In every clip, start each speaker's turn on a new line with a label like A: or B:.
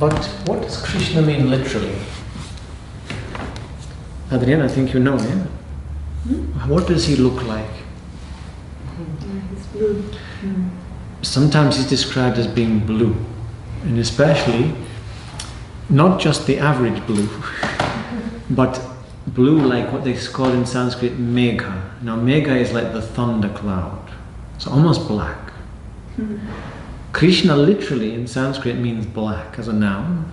A: But what does Krishna mean literally? Adrienne, I think you know, yeah? What does he look like?
B: He's blue.
A: Sometimes he's described as being blue, and especially not just the average blue, but blue like what they call in Sanskrit megha. Now megha is like the thunder cloud. It's almost black. Krishna literally in Sanskrit means black as a noun,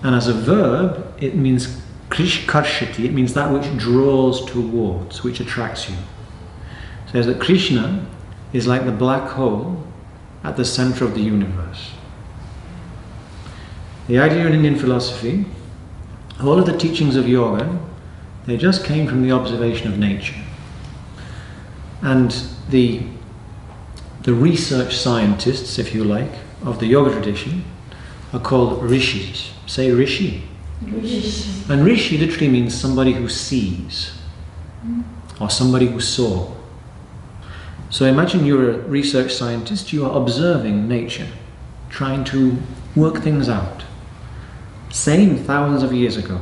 A: and as a verb it means karshati. It means that which draws towards, which attracts you. So says that Krishna is like the black hole at the center of the universe. The idea in Indian philosophy, all of the teachings of yoga, they just came from the observation of nature. And the research scientists, if you like, of the yoga tradition are called rishis. Say rishi.
B: Rishi.
A: And rishi literally means somebody who sees, or somebody who saw. So imagine you're a research scientist, you are observing nature, trying to work things out. Same thousands of years ago.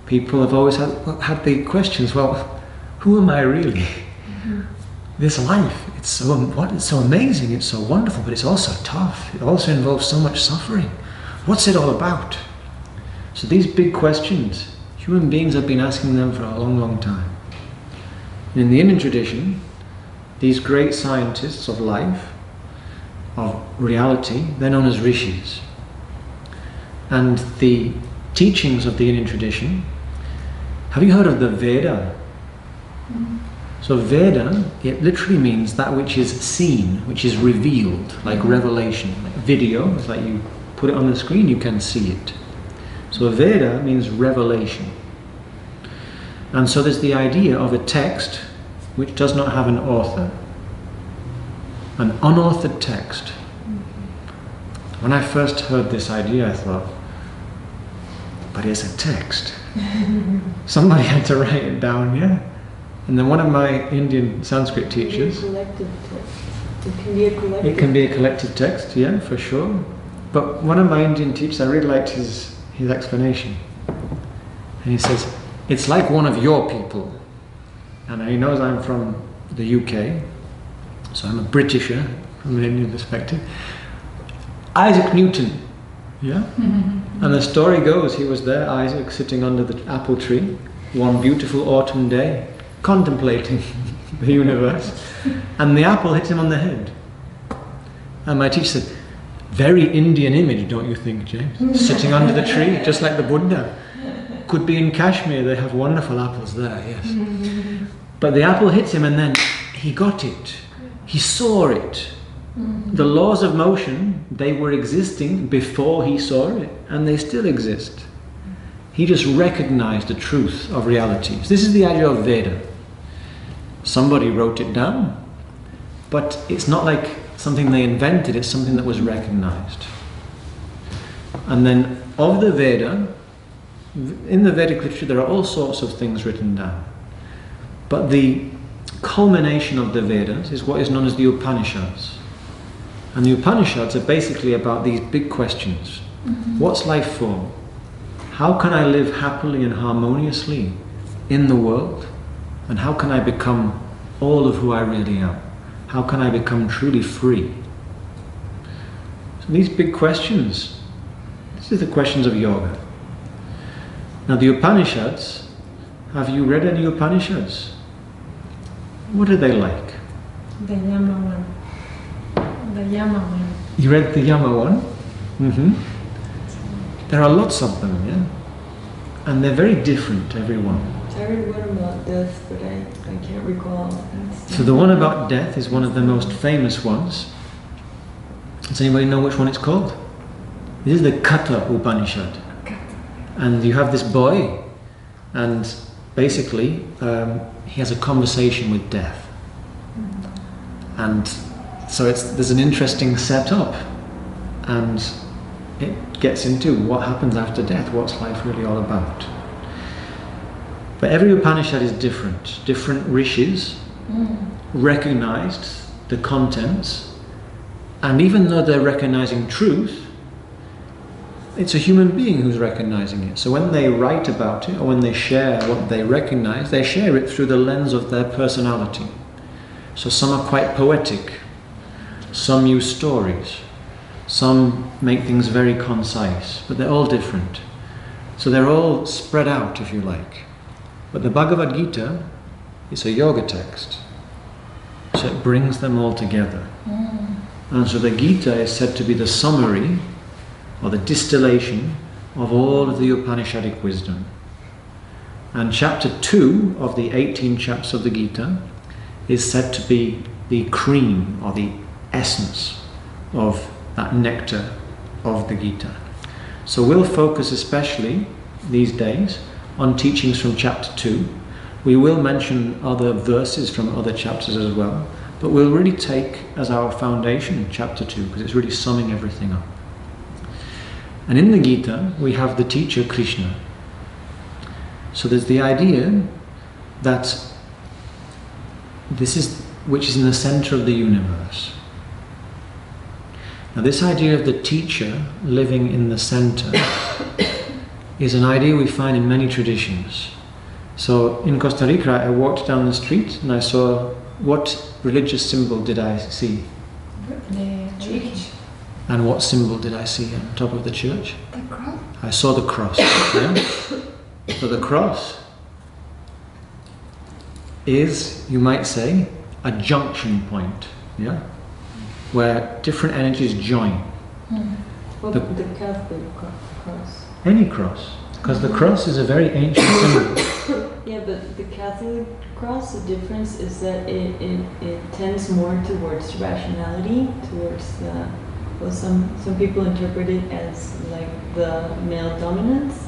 A: People have always had the questions, well, who am I really? This life, it's so amazing, it's so wonderful, but it's also tough. It also involves so much suffering. What's it all about? So these big questions, human beings have been asking them for a long, long time. And in the Indian tradition, these great scientists of life, of reality, they're known as rishis. And the teachings of the Indian tradition, have you heard of the Veda? So Veda, it literally means that which is seen, which is revealed, like revelation. Like video, it's like you put it on the screen, you can see it. So Veda means revelation. And so there's the idea of a text which does not have an author. An unauthored text. When I first heard this idea, I thought, but it's a text. Somebody had to write it down, yeah? And then one of my Indian Sanskrit teachers...
B: It can be a collective text.
A: It can be a collective text, yeah, for sure. But one of my Indian teachers, I really liked his explanation. And he says, it's like one of your people. And he knows I'm from the UK, so I'm a Britisher from an Indian perspective. Isaac Newton, yeah? And the story goes, he was there, Isaac, sitting under the apple tree, one beautiful autumn day, contemplating the universe, and the apple hit him on the head. And my teacher said, very Indian image, don't you think, James? Sitting under the tree, just like the Buddha. Could be in Kashmir, they have wonderful apples there, yes. But the apple hit him and then he got it. He saw it. The laws of motion, they were existing before he saw it, and they still exist. He just recognized the truth of realities. This is the idea of Veda. Somebody wrote it down, but it's not like something they invented, it's something that was recognized. And then of the Veda, in the Vedic literature there are all sorts of things written down. But the culmination of the Vedas is what is known as the Upanishads. And the Upanishads are basically about these big questions. What's life for? How can I live happily and harmoniously in the world? And how can I become all of who I really am? How can I become truly free? So these big questions, this is the questions of yoga. Now the Upanishads, have you read any Upanishads? What are they like?
B: The Yama one. The Yama one.
A: You read the Yama one? There are lots of them, yeah? And they're very different, every one.
B: I read one about death, but I can't recall.
A: So the one about death is one of the most famous ones. Does anybody know which one it's called? This is the Katha Upanishad. And you have this boy, and basically he has a conversation with death. And so there's an interesting setup, and it gets into what happens after death, what's life really all about. But every Upanishad is different. Different rishis recognized the contents, and even though they're recognizing truth, it's a human being who's recognizing it. So when they write about it, or when they share what they recognize, they share it through the lens of their personality. So some are quite poetic, some use stories, some make things very concise, but they're all different. So they're all spread out, if you like. But the Bhagavad Gita is a yoga text, so it brings them all together. And so the Gita is said to be the summary, or the distillation, of all of the Upanishadic wisdom. And chapter 2 of the 18 chapters of the Gita is said to be the cream, or the essence of that nectar of the Gita. So we'll focus especially these days on teachings from chapter 2. We will mention other verses from other chapters as well, but we'll really take as our foundation chapter 2, because it's really summing everything up. And in the Gita, we have the teacher Krishna. So there's the idea that this is, which is in the center of the universe. Now this idea of the teacher living in the center is an idea we find in many traditions. So in Costa Rica, I walked down the street and I saw, what religious symbol did I see?
B: The church.
A: And what symbol did I see on top of the church?
B: The cross.
A: I saw the cross. Yeah? So the cross is, you might say, a junction point, yeah, where different energies join.
C: Well, the Catholic cross.
A: Any cross, because the cross is a very ancient symbol.
C: Yeah, but the Catholic cross, the difference is that it tends more towards rationality, towards the, well, some people interpret it as like the male dominance,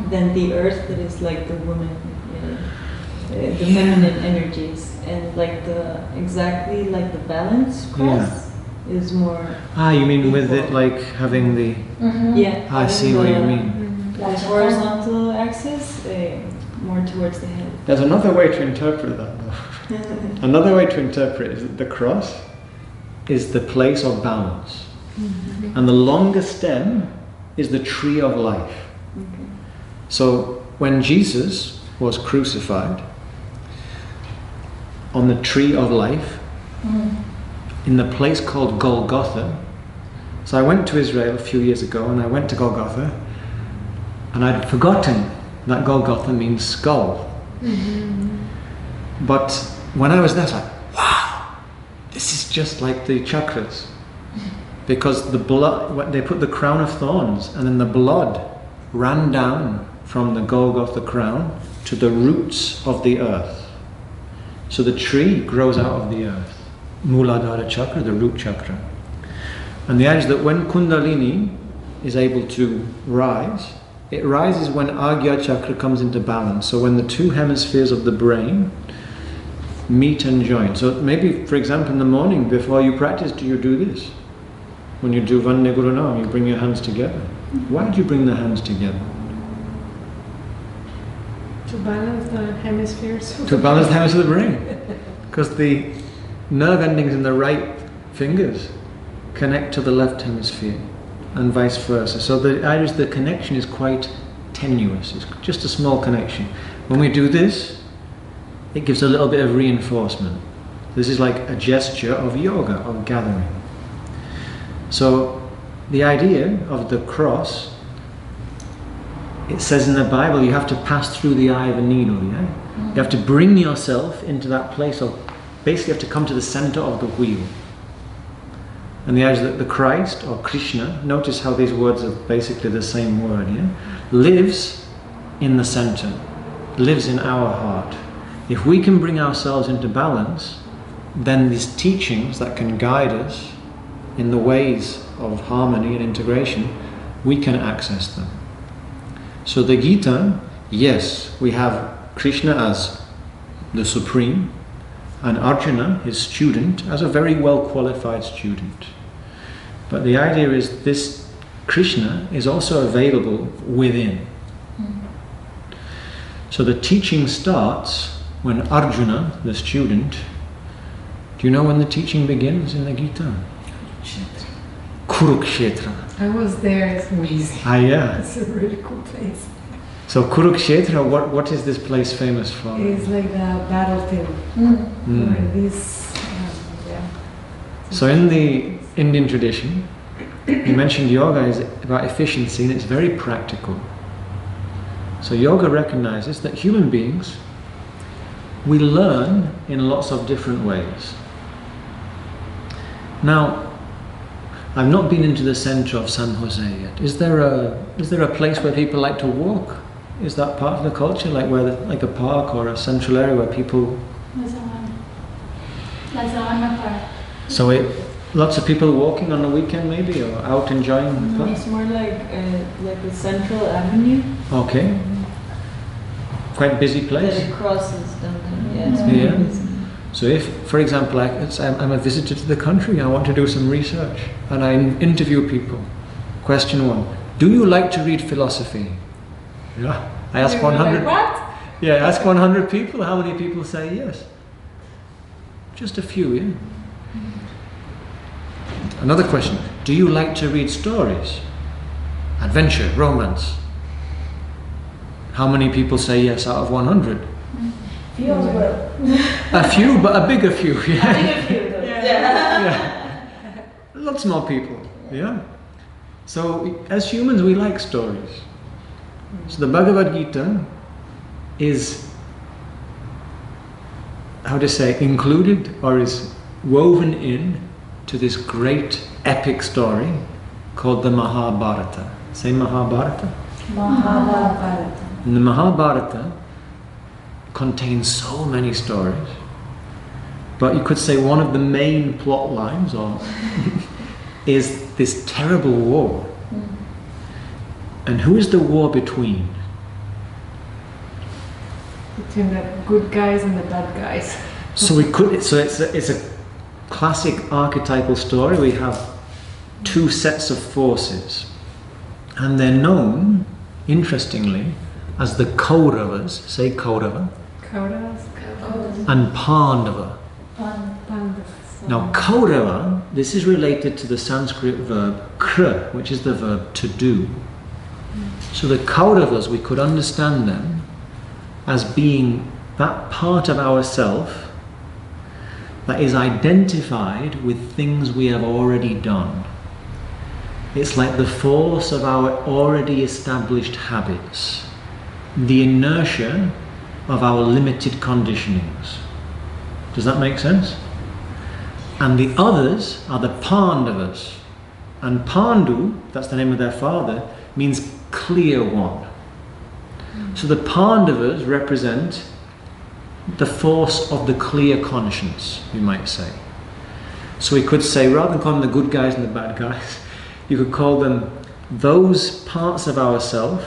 C: than the earth that is like the woman, the feminine energies, and like the exactly like the balance cross is more.
A: Ah, you mean with it like having the?
C: Yeah.
A: I see what you mean.
C: The horizontal axis, more towards the head.
A: There's another way to interpret that though. Another way to interpret is that the cross is the place of balance. And the longer stem is the tree of life. So when Jesus was crucified on the tree of life, in the place called Golgotha. So I went to Israel a few years ago and I went to Golgotha, and I'd forgotten that Golgotha means skull. But when I was there, I was like, wow, this is just like the chakras. Because the blood, they put the crown of thorns, and then the blood ran down from the Golgotha crown to the roots of the earth. So the tree grows out of the earth. Muladhara chakra, the root chakra. And the idea is that when Kundalini is able to rise, it rises when Agya chakra comes into balance. So when the two hemispheres of the brain meet and join. So maybe, for example, in the morning before you practice, do you do this? When you do Vande Guru Nam, you bring your hands together. Why do you bring the hands together?
B: To balance the hemispheres.
A: To balance the hemispheres of the brain. Because the nerve endings in the right fingers connect to the left hemisphere, and vice versa. So the idea is the connection is quite tenuous. It's just a small connection. When we do this, it gives a little bit of reinforcement. This is like a gesture of yoga, of gathering. So the idea of the cross, it says in the Bible, you have to pass through the eye of a needle, yeah? You have to bring yourself into that place of, basically you have to come to the center of the wheel. And the idea is that the Christ, or Krishna, notice how these words are basically the same word, yeah? Lives in the center, lives in our heart. If we can bring ourselves into balance, then these teachings that can guide us in the ways of harmony and integration, we can access them. So the Gita, yes, we have Krishna as the Supreme, and Arjuna, his student, as a very well qualified student. But the idea is this Krishna is also available within. So the teaching starts when Arjuna, the student, do you know when the teaching begins in the Gita? Kurukshetra.
B: I was there, it's amazing.
A: Ah, yeah.
B: It's a really cool place.
A: So Kurukshetra, what is this place famous for?
B: It's like the battlefield. Where this, yeah.
A: So in the Indian tradition, you mentioned yoga is about efficiency and it's very practical. So yoga recognizes that human beings, we learn in lots of different ways. Now, I've not been into the center of San Jose yet. Is there a place where people like to walk? Is that part of the culture, like like a park or a central area where people? So lots of people walking on the weekend, maybe, or out enjoying.
C: No, it's more like a central avenue.
A: Okay. Quite busy place.
C: That it crosses downtown. Yeah, it's very busy.
A: So if, for example, I'm a visitor to the country, I want to do some research, and I interview people. Question 1: do you like to read philosophy? Yeah. I ask 100.
B: What?
A: Yeah, I ask 100 people. How many people say yes? Just a few, yeah. Another question: do you like to read stories? Adventure, romance? How many people say yes out of 100?
C: Few as well.
A: A few, but a bigger few. Yeah.
C: A bigger few, though.
A: Yeah. Lots more people. Yeah. So as humans, we like stories. So the Bhagavad Gītā is, how to say, included or is woven in to this great epic story called the Mahabharata. Say Mahabharata.
B: Mahabharata.
A: And the Mahabharata contains so many stories, but you could say one of the main plot lines is this terrible war. And who is the war between?
B: Between the good guys and the bad guys.
A: So it's a classic archetypal story. We have two sets of forces, and they're known, interestingly, as the Kauravas. Say Kaurava.
B: Kauravas.
A: And Pandava. Now Kaurava, this is related to the Sanskrit verb kr, which is the verb to do. So the Kauravas, we could understand them as being that part of ourself that is identified with things we have already done. It's like the force of our already established habits, the inertia of our limited conditionings. Does that make sense? And the others are the Pandavas. And Pandu, that's the name of their father, means clear one. So the Pandavas represent the force of the clear conscience, you might say. So we could say, rather than call them the good guys and the bad guys, you could call them those parts of ourselves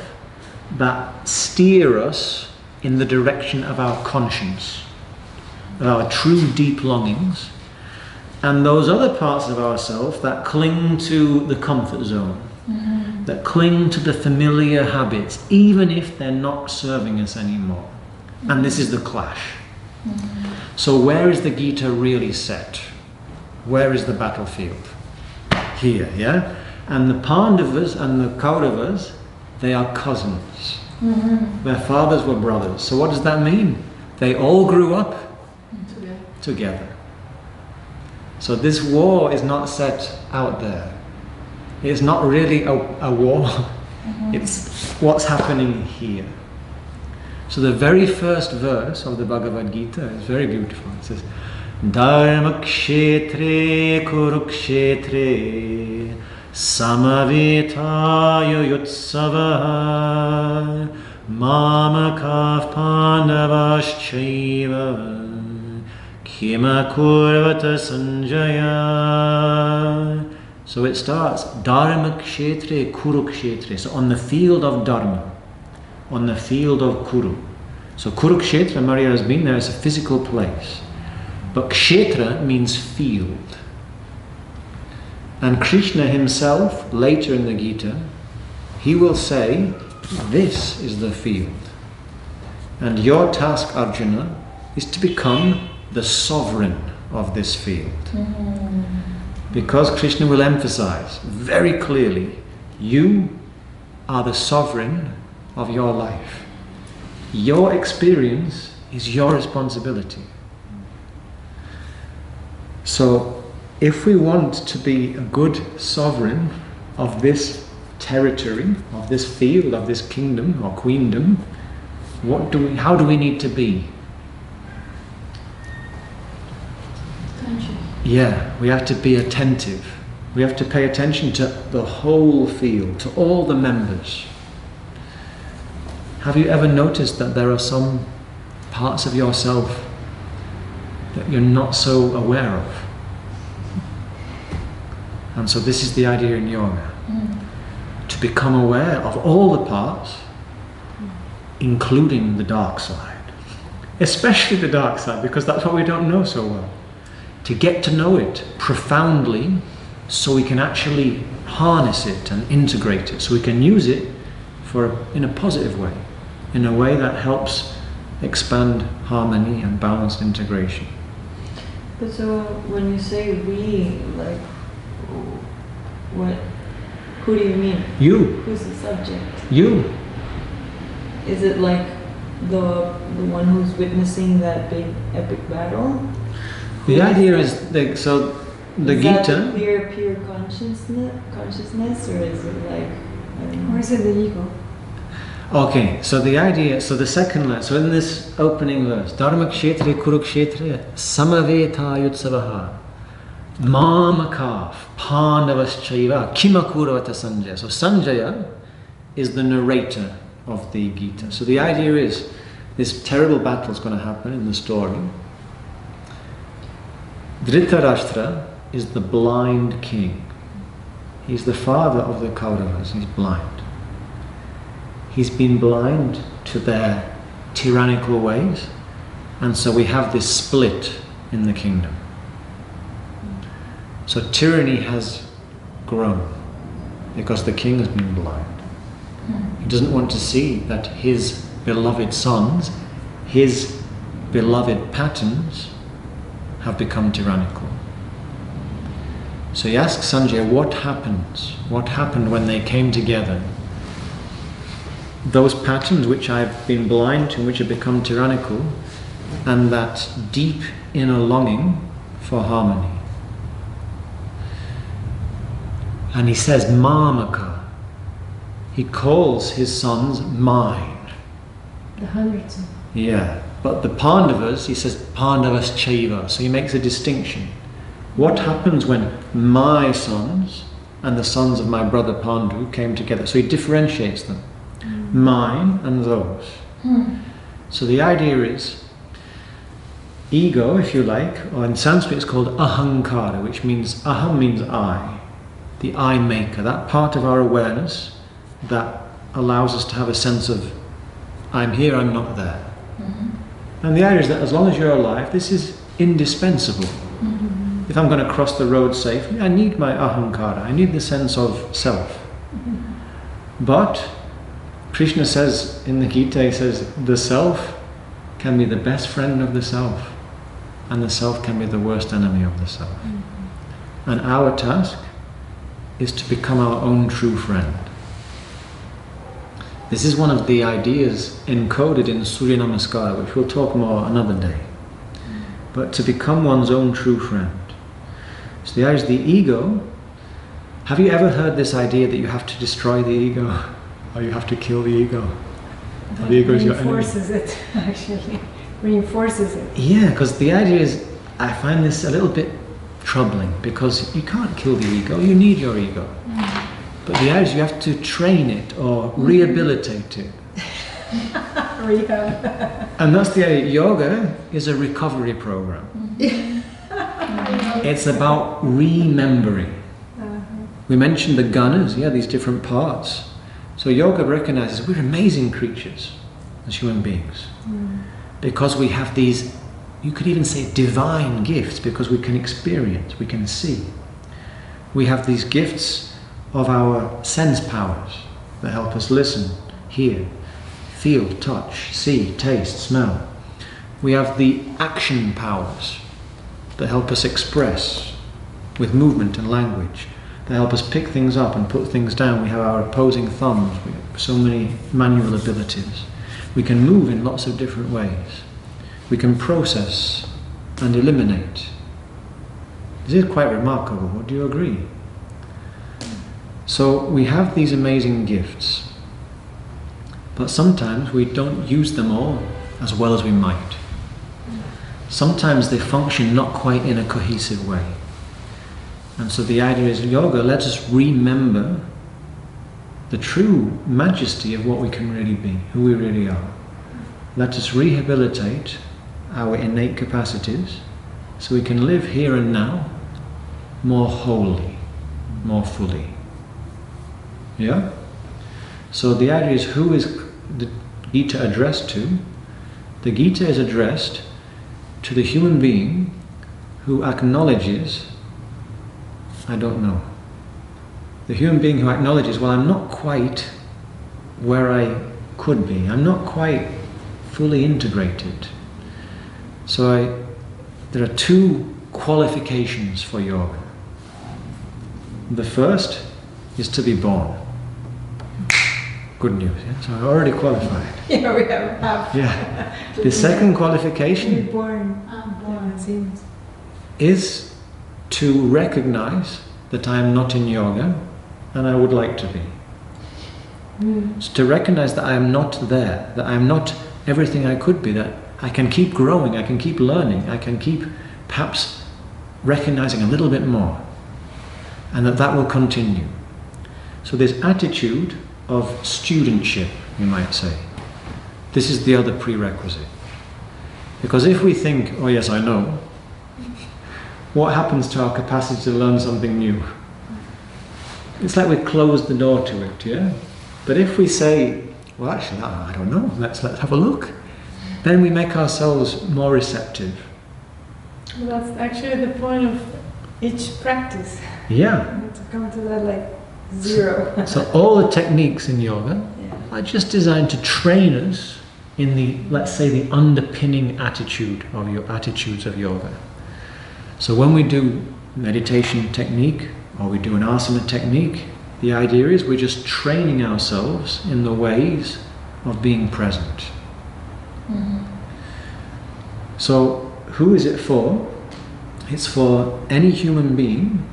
A: that steer us in the direction of our conscience, of our true deep longings, and those other parts of ourselves that cling to the comfort zone, that cling to the familiar habits, even if they're not serving us anymore. And this is the clash. So where is the Gita really set? Where is the battlefield? Here, yeah? And the Pandavas and the Kauravas, they are cousins. Their fathers were brothers. So what does that mean? They all grew up together. So this war is not set out there. It's not really a war. It's what's happening here. So the very first verse of the Bhagavad Gita is very beautiful. It says, Dharma kshetre kurukshetre samavitaya yutsavaha mamakav pandavaschaiva kima kurvata sanjaya. So it starts, Dharma kshetre kurukshetre. So on the field of Dharma, on the field of Kuru. So Kurukshetra, Mariela has been there, it's a physical place. But Kshetra means field. And Krishna himself, later in the Gita, he will say, this is the field. And your task, Arjuna, is to become the sovereign of this field. Because Krishna will emphasize very clearly, you are the sovereign of your life. Your experience is your responsibility. So, if we want to be a good sovereign of this territory, of this field, of this kingdom or queendom, how do we need to be?
C: Conscious.
A: Yeah, we have to be attentive. We have to pay attention to the whole field, to all the members. Have you ever noticed that there are some parts of yourself that you're not so aware of? And so this is the idea in yoga. To become aware of all the parts, including the dark side. Especially the dark side, because that's what we don't know so well. To get to know it profoundly, so we can actually harness it and integrate it, so we can use it in a positive way, in a way that helps expand harmony and balanced integration.
C: But so when you say we, like, who do you mean?
A: You.
C: Who's the subject?
A: You.
C: Is it like the one who's witnessing that big epic battle?
A: The idea is, the
C: Is
A: Gita.
C: that clear, pure consciousness, or is it like, I don't know.
B: Or is it the ego?
A: Okay, so the idea, so the second line, so in this opening verse, Dharmakshetre Kurukshetra Samaveta Yutsavaha Mamakaf Pandavaschaiva Kimakuravata Sanjaya. So Sanjaya is the narrator of the Gita. So the idea is, this terrible battle is going to happen in the story. Dhritarashtra is the blind king. He's the father of the Kauravas. He's blind. He's been blind to their tyrannical ways, and so we have this split in the kingdom. So tyranny has grown because the king has been blind. He doesn't want to see that his beloved sons, his beloved patterns, have become tyrannical. So he asks Sanjaya, what happens? What happened when they came together? Those patterns which I've been blind to, which have become tyrannical, and that deep inner longing for harmony. And he says, Mamaka. He calls his sons mine.
B: The hundreds of.
A: Yeah, but the Pandavas, he says Pandavas Chaiva, so he makes a distinction. What happens when my sons and the sons of my brother Pandu came together? So he differentiates them. Mine and those. So the idea is, ego, if you like, or in Sanskrit it's called ahankara, which means, aham means I, the I maker, that part of our awareness that allows us to have a sense of, I'm here, I'm not there. And the idea is that as long as you're alive, this is indispensable. If I'm going to cross the road safely, I need my ahankara, I need the sense of self. But Krishna says in the Gita, he says, the self can be the best friend of the self, and the self can be the worst enemy of the self. And our task is to become our own true friend. This is one of the ideas encoded in Surya Namaskara, which we'll talk more another day. But to become one's own true friend. So the idea is the ego. Have you ever heard this idea that you have to destroy the ego? Or you have to kill the ego?
B: That
A: The ego is your enemy.
B: reinforces it, actually. Reinforces it.
A: Yeah, because the idea is, I find this a little bit troubling, because you can't kill the ego, you need your ego. But the idea is you have to train it or rehabilitate it.
B: Rehab.
A: And that's the idea. Yoga is a recovery program. It's about remembering. We mentioned the gunas, these different parts. So yoga recognizes we're amazing creatures as human beings. Because we have these, you could even say divine gifts, because we can experience, we can see. We have these gifts of our sense powers that help us listen, hear, feel, touch, see, taste, smell. We have the action powers that help us express with movement and language. They help us pick things up and put things down. We have our opposing thumbs. We have so many manual abilities. We can move in lots of different ways. We can process and eliminate. This is quite remarkable. Do you agree? So we have these amazing gifts, but sometimes we don't use them all as well as we might. Sometimes they function not quite in a cohesive way. And so the idea is, yoga lets us remember the true majesty of what we can really be, who we really are. Let us rehabilitate our innate capacities so we can live here and now more wholly, more fully. Yeah? So the idea is, who is the Gita addressed to? The Gita is addressed to the human being who acknowledges, I don't know. The human being who acknowledges, well, I'm not quite where I could be. I'm not quite fully integrated. So there are two qualifications for yoga. The first is to be born. Good news, yeah? So I'm already qualified.
B: Yeah, we have half.
A: Yeah. The second qualification
B: Born.
A: is to recognize that I am not in yoga and I would like to be. It's to recognize that I am not there, that I am not everything I could be, that I can keep growing, I can keep learning, I can keep perhaps recognizing a little bit more, and that will continue. So this attitude of studentship, you might say, this is the other prerequisite. Because if we think, oh yes, I know, what happens to our capacity to learn something new? It's like we've closed the door to it, yeah? But if we say, well actually, I don't know, let's have a look, then we make ourselves more receptive.
B: Well, that's actually the point of each practice.
A: Yeah.
B: To come to that like zero.
A: So all the techniques in yoga are just designed to train us in the, let's say, the underpinning attitude of your attitudes of yoga. So when we do meditation technique or we do an asana technique, the idea is we're just training ourselves in the ways of being present. So who is it for? It's for any human being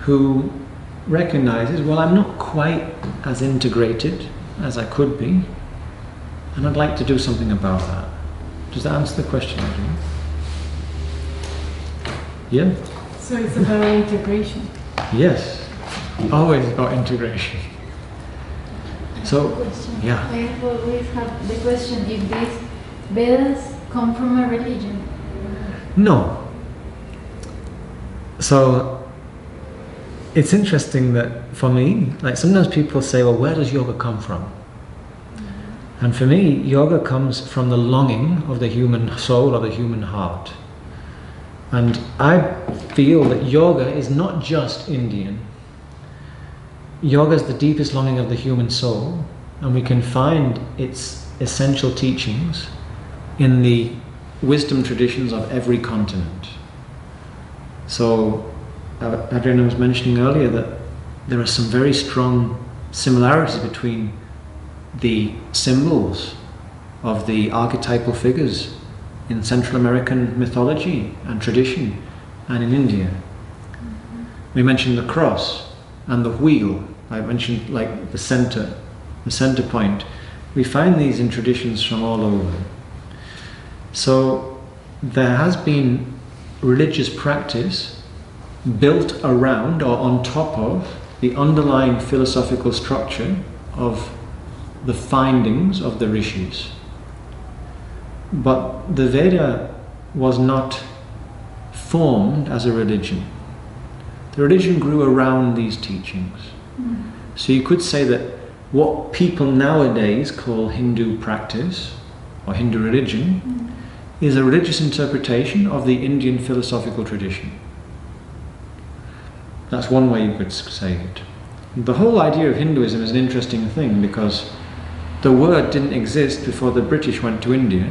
A: who recognizes, well, I'm not quite as integrated as I could be, and I'd like to do something about that. Does that answer the question, Arjuna? Yeah?
B: So it's about integration.
A: Yes. Always about integration. So, yeah.
D: I always have the question, if these Vedas come from a religion?
A: No. So, it's interesting that for me, like sometimes people say, well, where does yoga come from? And for me, yoga comes from the longing of the human soul or the human heart. And I feel that yoga is not just Indian. Yoga is the deepest longing of the human soul, and we can find its essential teachings in the wisdom traditions of every continent. So, Arjuna was mentioning earlier that there are some very strong similarities between the symbols of the archetypal figures in Central American mythology and tradition and in India. We mentioned the cross and the wheel. I mentioned like the center point. We find these in traditions from all over. So there has been religious practice built around or on top of the underlying philosophical structure of the findings of the rishis. But the Veda was not formed as a religion. The religion grew around these teachings. So you could say that what people nowadays call Hindu practice or Hindu religion is a religious interpretation of the Indian philosophical tradition. That's one way you could say it. The whole idea of Hinduism is an interesting thing because the word didn't exist before the British went to India,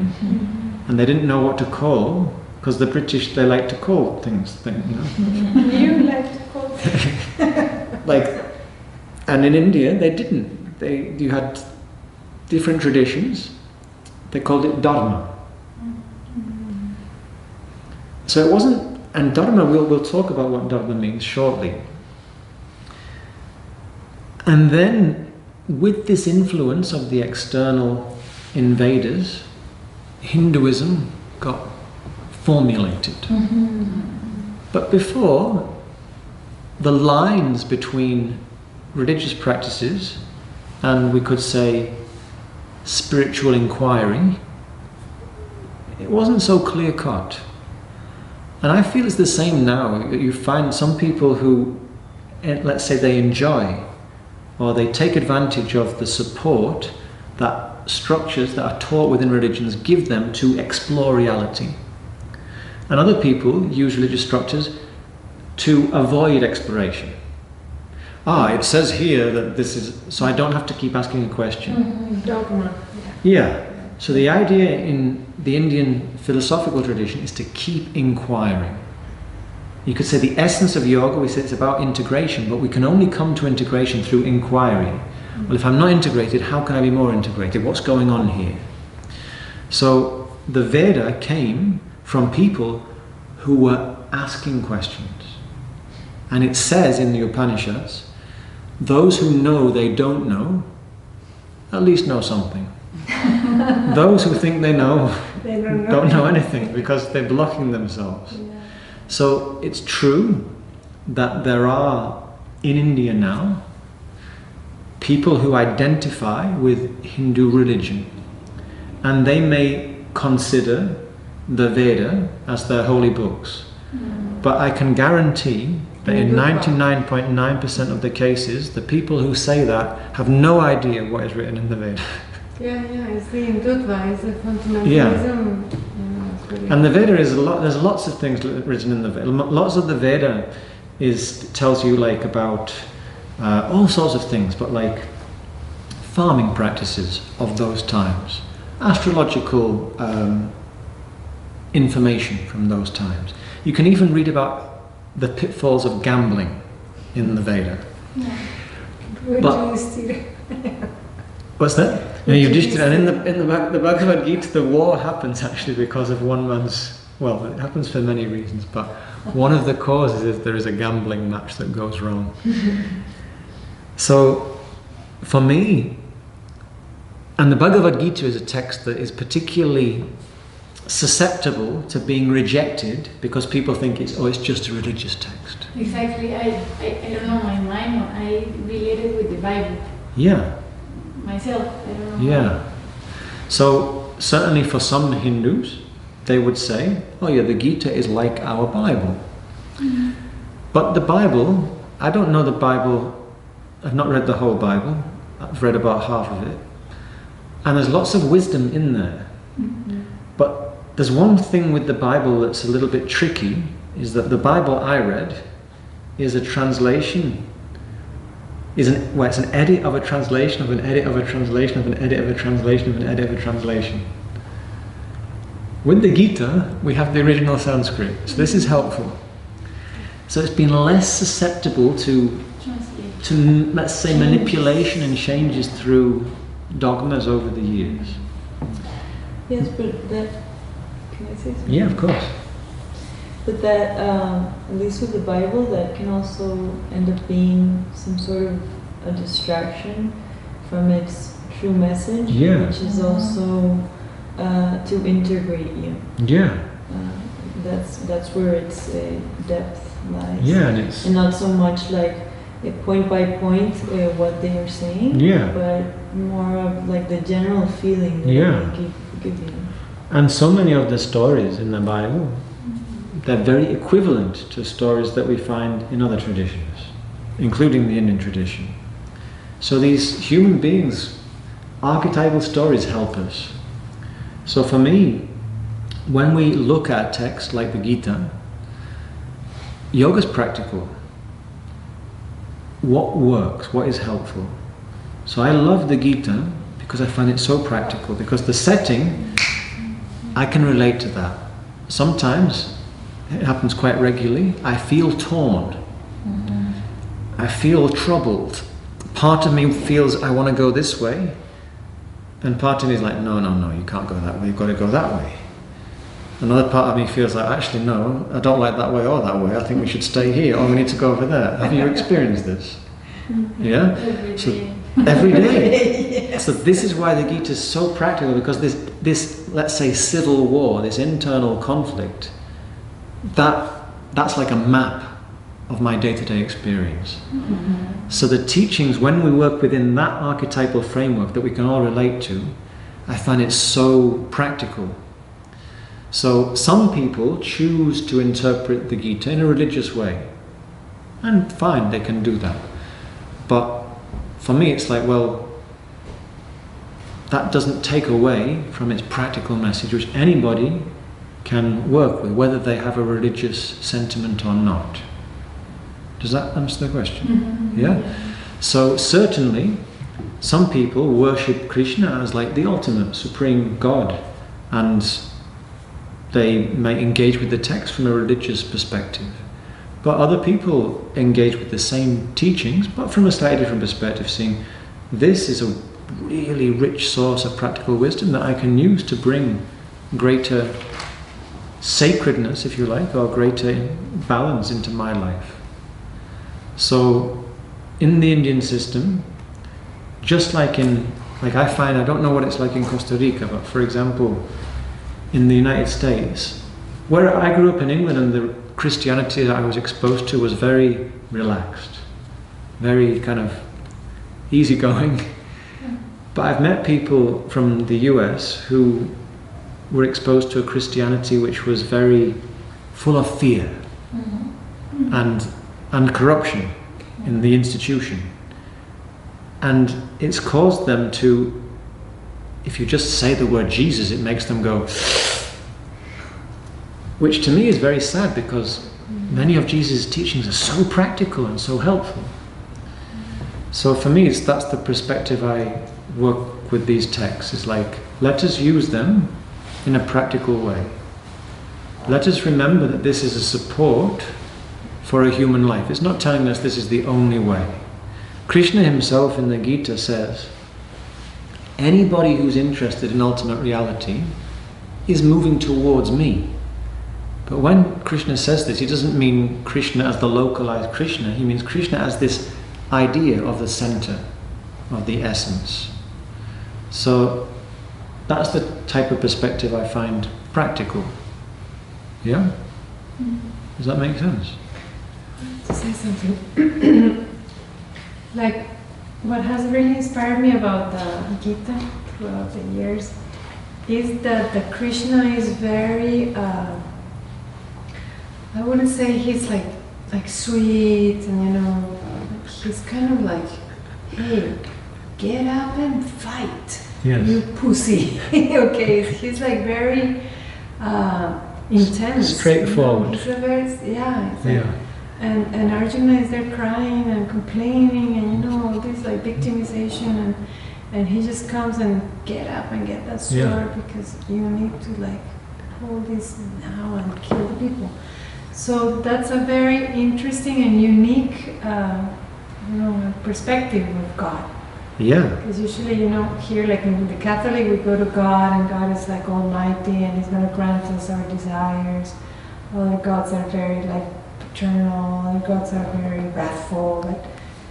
A: and they didn't know what to call Because the British, they like to call things, you know.
B: You like to call
A: Like, and in India, they didn't. You had different traditions. They called it dharma. So it wasn't, and dharma, we'll talk about what dharma means shortly. And then, with this influence of the external invaders, Hinduism got formulated. But before, the lines between religious practices and, we could say, spiritual inquiry, it wasn't so clear-cut. And I feel it's the same now. You find some people who, let's say, they enjoy or they take advantage of the support that structures that are taught within religions give them to explore reality. And other people use religious structures to avoid exploration. It says here that this is, so I don't have to keep asking a question.
B: Dogma.
A: Yeah. So the idea in the Indian philosophical tradition is to keep inquiring. You could say the essence of yoga, we say it's about integration, but we can only come to integration through inquiry. Well, if I'm not integrated, how can I be more integrated? What's going on here? So the Veda came from people who were asking questions. And it says in the Upanishads, those who know they don't know, at least know something. Those who think they know don't know anything because they're blocking themselves. So it's true that there are in India now people who identify with Hindu religion, and they may consider the Veda as their holy books. But I can guarantee that in 99.9% of the cases, the people who say that have no idea what is written in the Veda.
B: It's the Hindutva, it's the fundamentalism.
A: And the Veda is there's lots of things written in the Veda. Lots of the Veda tells you like about all sorts of things, but like farming practices of those times, astrological information from those times. You can even read about the pitfalls of gambling in the Veda. But, what's that? And in the Bhagavad Gita, the war happens actually because of one man's, well, it happens for many reasons, but one of the causes is there is a gambling match that goes wrong. So, for me, and the Bhagavad Gita is a text that is particularly susceptible to being rejected because people think it's just a religious text.
D: Exactly. I don't know my mind. I relate it with the Bible.
A: Yeah.
D: Myself. I don't know.
A: Yeah. So certainly for some Hindus, they would say, the Gita is like our Bible. But the Bible, I don't know the Bible. I've not read the whole Bible. I've read about half of it. And there's lots of wisdom in there. But there's one thing with the Bible that's a little bit tricky, is that the Bible I read is a translation, it's an edit of a translation of an edit of a translation of an edit of a translation of an edit of a translation. With the Gita, we have the original Sanskrit, so this is helpful. So it's been less susceptible to let's say, manipulation and changes through dogmas over the years.
C: Yes, but that, can I say something?
A: Yeah, of course.
C: But that, at least with the Bible, that can also end up being some sort of a distraction from its true message, which is also to integrate you.
A: Yeah.
C: That's where its depth lies.
A: Yeah, and
C: not so much like point by point what they are saying, but more of like the general feeling that they give you.
A: And so many of the stories in the Bible, they're very equivalent to stories that we find in other traditions, including the Indian tradition. So these human beings, archetypal stories help us. So for me, when we look at texts like the Gita, yoga's practical. What works? What is helpful? So I love the Gita because I find it so practical, because the setting, I can relate to that. sometimes, it happens quite regularly, I feel torn. I feel troubled. Part of me feels I want to go this way, and part of me is like, no, you can't go that way, you've got to go that way. Another part of me feels like, actually no, I don't like that way or that way, I think we should stay here, or we need to go over there. Have you experienced this? Yeah? Every day. So this is why the Gita is so practical, because this, let's say, civil war, this internal conflict, that's like a map of my day-to-day experience. So the teachings, when we work within that archetypal framework that we can all relate to, I find it so practical. So some people choose to interpret the Gita in a religious way, and fine, they can do that. But for me it's like, well, that doesn't take away from its practical message, which anybody can work with, whether they have a religious sentiment or not. Does that answer the question? Yeah? So certainly, some people worship Krishna as like the ultimate, supreme God, and they may engage with the text from a religious perspective. But other people engage with the same teachings, but from a slightly different perspective, seeing this is a really rich source of practical wisdom that I can use to bring greater sacredness, if you like, or greater balance into my life. So, in the Indian system, just like I find, I don't know what it's like in Costa Rica, but for example, in the United States, where I grew up in England, and the Christianity that I was exposed to was very relaxed, very kind of easygoing. But I've met people from the US who were exposed to a Christianity which was very full of fear and corruption in the institution. And it's caused them to, if you just say the word Jesus, it makes them go, which to me is very sad, because many of Jesus' teachings are so practical and so helpful. So for me, that's the perspective I work with these texts. It's like, let us use them in a practical way. Let us remember that this is a support for a human life. It's not telling us this is the only way. Krishna himself in the Gita says, anybody who's interested in ultimate reality is moving towards me. But when Krishna says this, he doesn't mean Krishna as the localized Krishna, he means Krishna as this idea of the center, of the essence. So that's the type of perspective I find practical. Yeah? Does that make sense?
B: To say something. Like, what has really inspired me about the Gita throughout the years is that the Krishna is very, I wouldn't say he's like sweet, and he's kind of like, hey, get up and fight, you pussy. Okay, he's like very intense,
A: straightforward.
B: It's a very, and Arjuna is there crying and complaining, and all this like victimization, and he just comes and get up and get that sword, because you need to like hold this now and kill the people. So that's a very interesting and unique perspective of God.
A: Yeah.
B: Because usually, here, like in the Catholic, we go to God, and God is like almighty, and He's going to grant us our desires. Other gods are very like paternal, other gods are very wrathful. But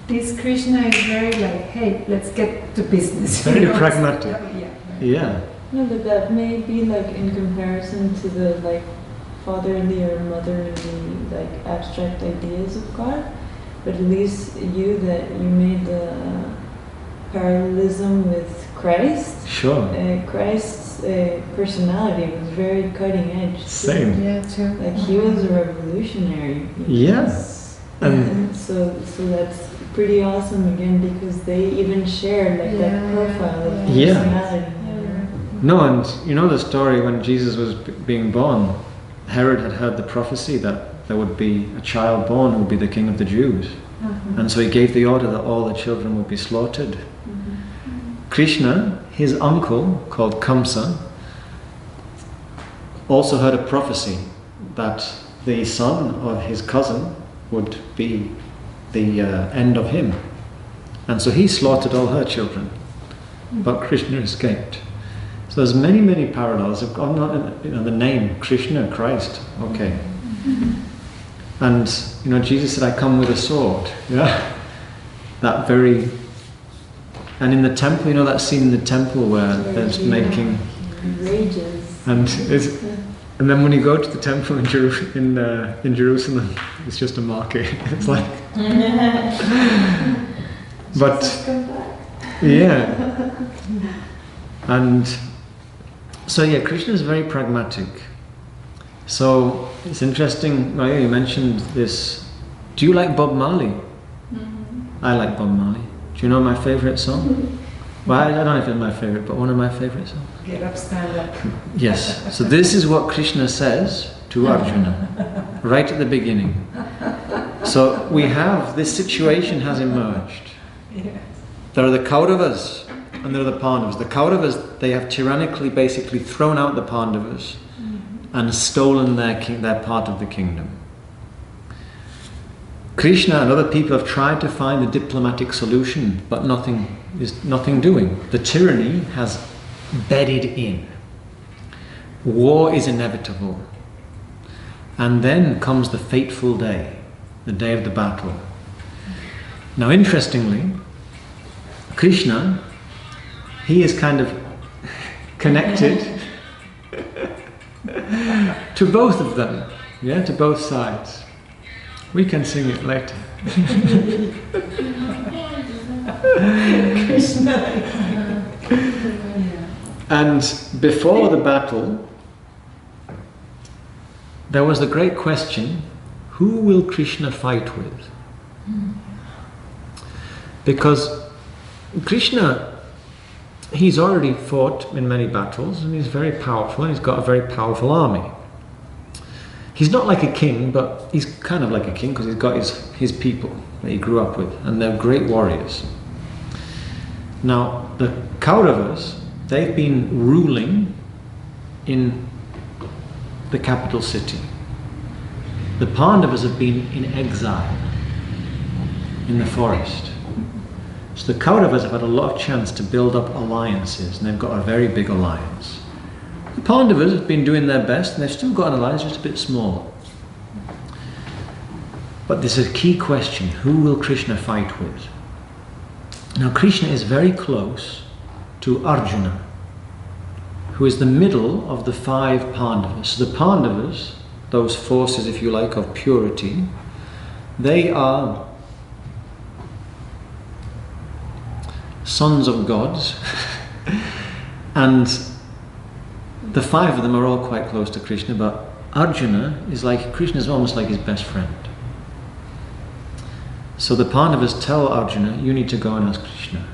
B: this Krishna is very like, hey, let's get to business.
A: Very pragmatic. Yeah.
C: No, but that may be like in comparison to the like fatherly or motherly like abstract ideas of God, but at least you made the parallelism with Christ.
A: Sure.
C: Christ's personality was very cutting edge.
A: Same.
B: Yeah, too.
C: Like he was a revolutionary.
A: Yes.
C: And so that's pretty awesome again, because they even shared like that profile of personality.
A: No, and you know the story when Jesus was being born, Herod had heard the prophecy that there would be a child born who would be the king of the Jews. And so he gave the order that all the children would be slaughtered. Krishna, his uncle, called Kamsa, also heard a prophecy that the son of his cousin would be the end of him. And so he slaughtered all her children. But Krishna escaped. So there's many, many parallels. The name Krishna, Christ, okay. And Jesus said, "I come with a sword." Yeah, that very. And in the temple, that scene in the temple where there's making
C: rages.
A: And then when you go to the temple in Jerusalem, it's just a market. It's like. But yeah, and so Krishna is very pragmatic. So it's interesting, Mariela, you mentioned this. Do you like Bob Marley? I like Bob Marley. Do you know my favourite song? Well, I don't know if it's my favourite, but one of my favourite songs.
B: Get up, stand up.
A: Yes. So this is what Krishna says to Arjuna, right at the beginning. So we have, this situation has emerged. There are the Kauravas and there are the Pandavas. The Kauravas, they have tyrannically basically thrown out the Pandavas and stolen their part of the kingdom. Krishna and other people have tried to find a diplomatic solution, but nothing doing. The tyranny has bedded in. War is inevitable. And then comes the fateful day, the day of the battle. Now interestingly, Krishna, he is kind of connected to both of them, to both sides. We can sing it later. And before the battle, there was the great question, who will Krishna fight with? Because Krishna, he's already fought in many battles and he's very powerful and he's got a very powerful army. He's not like a king, but he's kind of like a king because he's got his people that he grew up with and they're great warriors. Now, the Kauravas, they've been ruling in the capital city. The Pandavas have been in exile in the forest. So the Kauravas have had a lot of chance to build up alliances and they've got a very big alliance. The Pandavas have been doing their best and they've still got an alliance, just a bit small. But there's a key question, who will Krishna fight with? Now Krishna is very close to Arjuna, who is the middle of the 5 Pandavas. So the Pandavas, those forces, if you like, of purity, they are sons of gods, and the 5 of them are all quite close to Krishna, but Arjuna is like, Krishna is almost like his best friend. So the Pandavas tell Arjuna, you need to go and ask Krishna.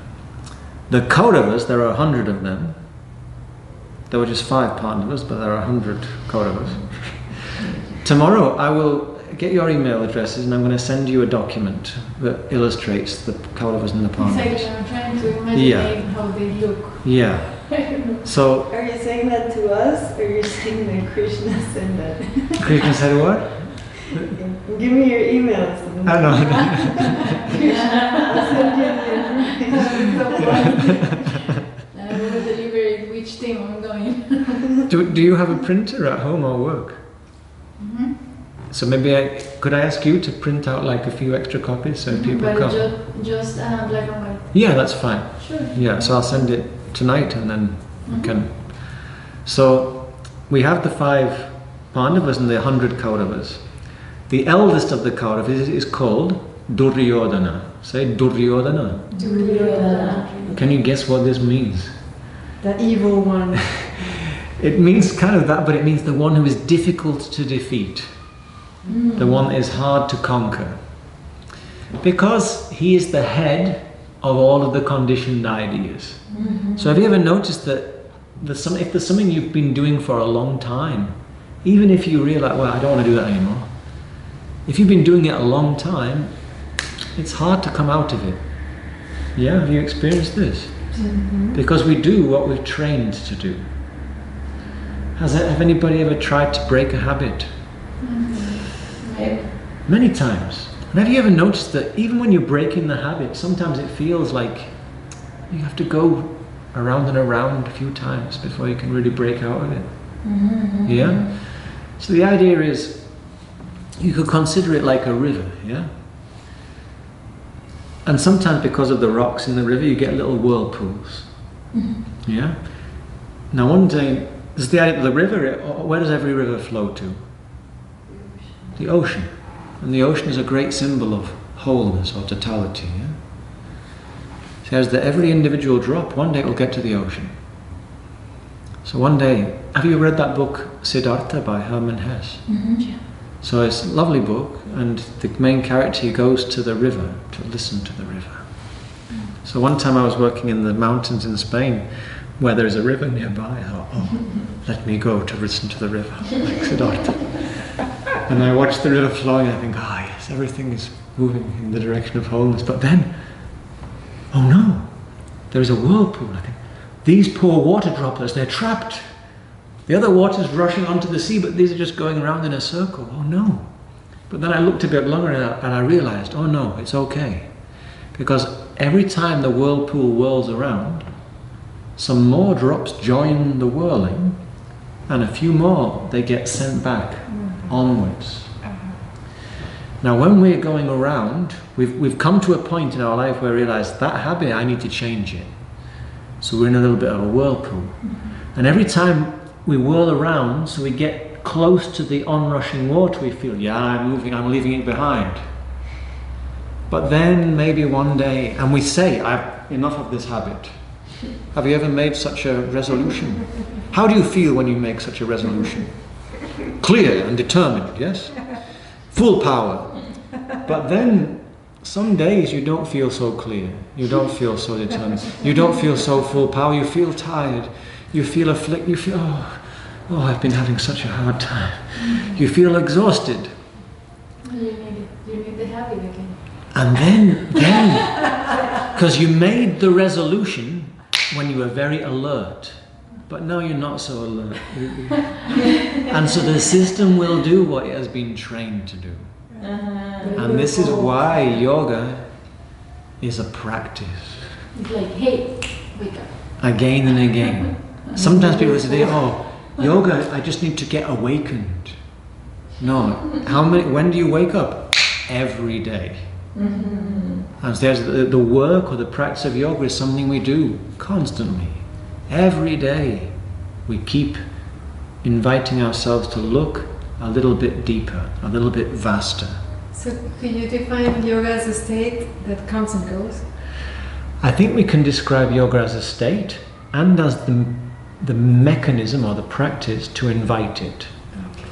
A: The Kauravas, there are 100 of them. There were just 5 Pandavas, but there are 100 Kauravas. Tomorrow I will get your email addresses and I'm going to send you a document that illustrates the Kauravas and the Pandavas.
D: Exactly, I'm trying to imagine how they look.
A: Yeah. So,
C: are you saying that to us, or are you saying that Krishna said that?
A: Krishna said what?
C: Give me your emails.
A: I know.
C: I'll send you the
D: I will deliver it, which team I'm going.
A: Do you have a printer at home or work? So maybe could I ask you to print out like a few extra copies so people
D: but
A: come?
D: Just black and white.
A: Yeah, that's fine.
D: Sure.
A: Yeah, so I'll send it tonight and then we can. So we have the 5 Pandavas and the 100 Kauravas. The eldest of the Kauravas is called Duryodhana. Say Duryodhana.
D: Duryodhana.
A: Can you guess what this means?
B: The evil one.
A: It means kind of that, but it means the one who is difficult to defeat. The one that is hard to conquer. Because he is the head of all of the conditioned ideas. So have you ever noticed that if there's something you've been doing for a long time, even if you realize, well, I don't want to do that anymore. If you've been doing it a long time, it's hard to come out of it. Yeah, have you experienced this? Because we do what we've trained to do. Have anybody ever tried to break a habit? Many times. And have you ever noticed that even when you're breaking the habit, sometimes it feels like you have to go around and around a few times before you can really break out of it? Yeah? So the idea is, you could consider it like a river, yeah? And sometimes because of the rocks in the river, you get little whirlpools. Yeah? Now one day, there's the idea of the river, where does every river flow to? The ocean. And the ocean is a great symbol of wholeness or totality. Yeah? It says that every individual drop, one day it will get to the ocean. So one day, have you read that book, Siddhartha by Hermann Hesse?
D: Yeah.
A: So it's a lovely book, and the main character goes to the river to listen to the river. So one time I was working in the mountains in Spain, where there is a river nearby. I thought, oh, let me go to listen to the river, like Siddhartha. And I watch the river flowing, and I think, ah, yes, everything is moving in the direction of wholeness. But then, oh no, there is a whirlpool. I think, these poor water droplets, they're trapped. The other water's rushing onto the sea, but these are just going around in a circle. Oh no. But then I looked a bit longer and I realized, oh no, it's okay. Because every time the whirlpool whirls around, some more drops join the whirling, and a few more, they get sent back onwards. Now when we're going around, we've come to a point in our life where we realize that habit, I need to change it. So we're in a little bit of a whirlpool. And every time we whirl around, so we get close to the onrushing water, we feel, yeah, I'm moving, I'm leaving it behind. But then maybe one day, and we say, I've enough of this habit. Have you ever made such a resolution? How do you feel when you make such a resolution? Clear and determined, yes? Full power. But then, some days you don't feel so clear. You don't feel so determined. You don't feel so full power. You feel tired. You feel afflicted. You feel, oh, I've been having such a hard time. You feel exhausted.
D: You need the habit again.
A: And then, because you made the resolution when you were very alert, but now you're not so alert. And so the system will do what it has been trained to do. And this is why yoga is a practice.
D: It's like, hey, wake up.
A: Again and again. Sometimes people say, oh, yoga, I just need to get awakened. No, when do you wake up? Every day. And there's the work or the practice of yoga is something we do constantly. Every day we keep inviting ourselves to look a little bit deeper, a little bit vaster.
B: So could you define yoga as a state that comes and goes?
A: I think we can describe yoga as a state and as the mechanism or the practice to invite it.
B: Okay.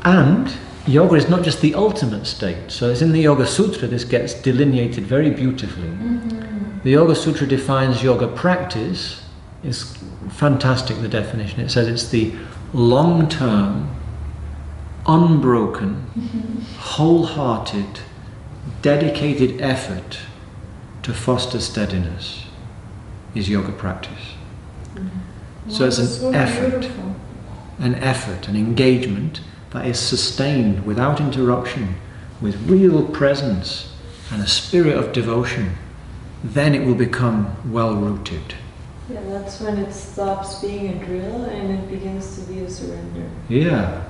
A: And yoga is not just the ultimate state. So it's in the Yoga Sutra, this gets delineated very beautifully. The Yoga Sutra defines yoga practice, is fantastic, the definition. It says it's the long-term, unbroken, wholehearted, dedicated effort to foster steadiness is yoga practice. So it's an effort, an engagement that is sustained without interruption, with real presence and a spirit of devotion. Then it will become well-rooted.
C: Yeah, that's when it stops being a drill and it begins to be a surrender.
A: Yeah,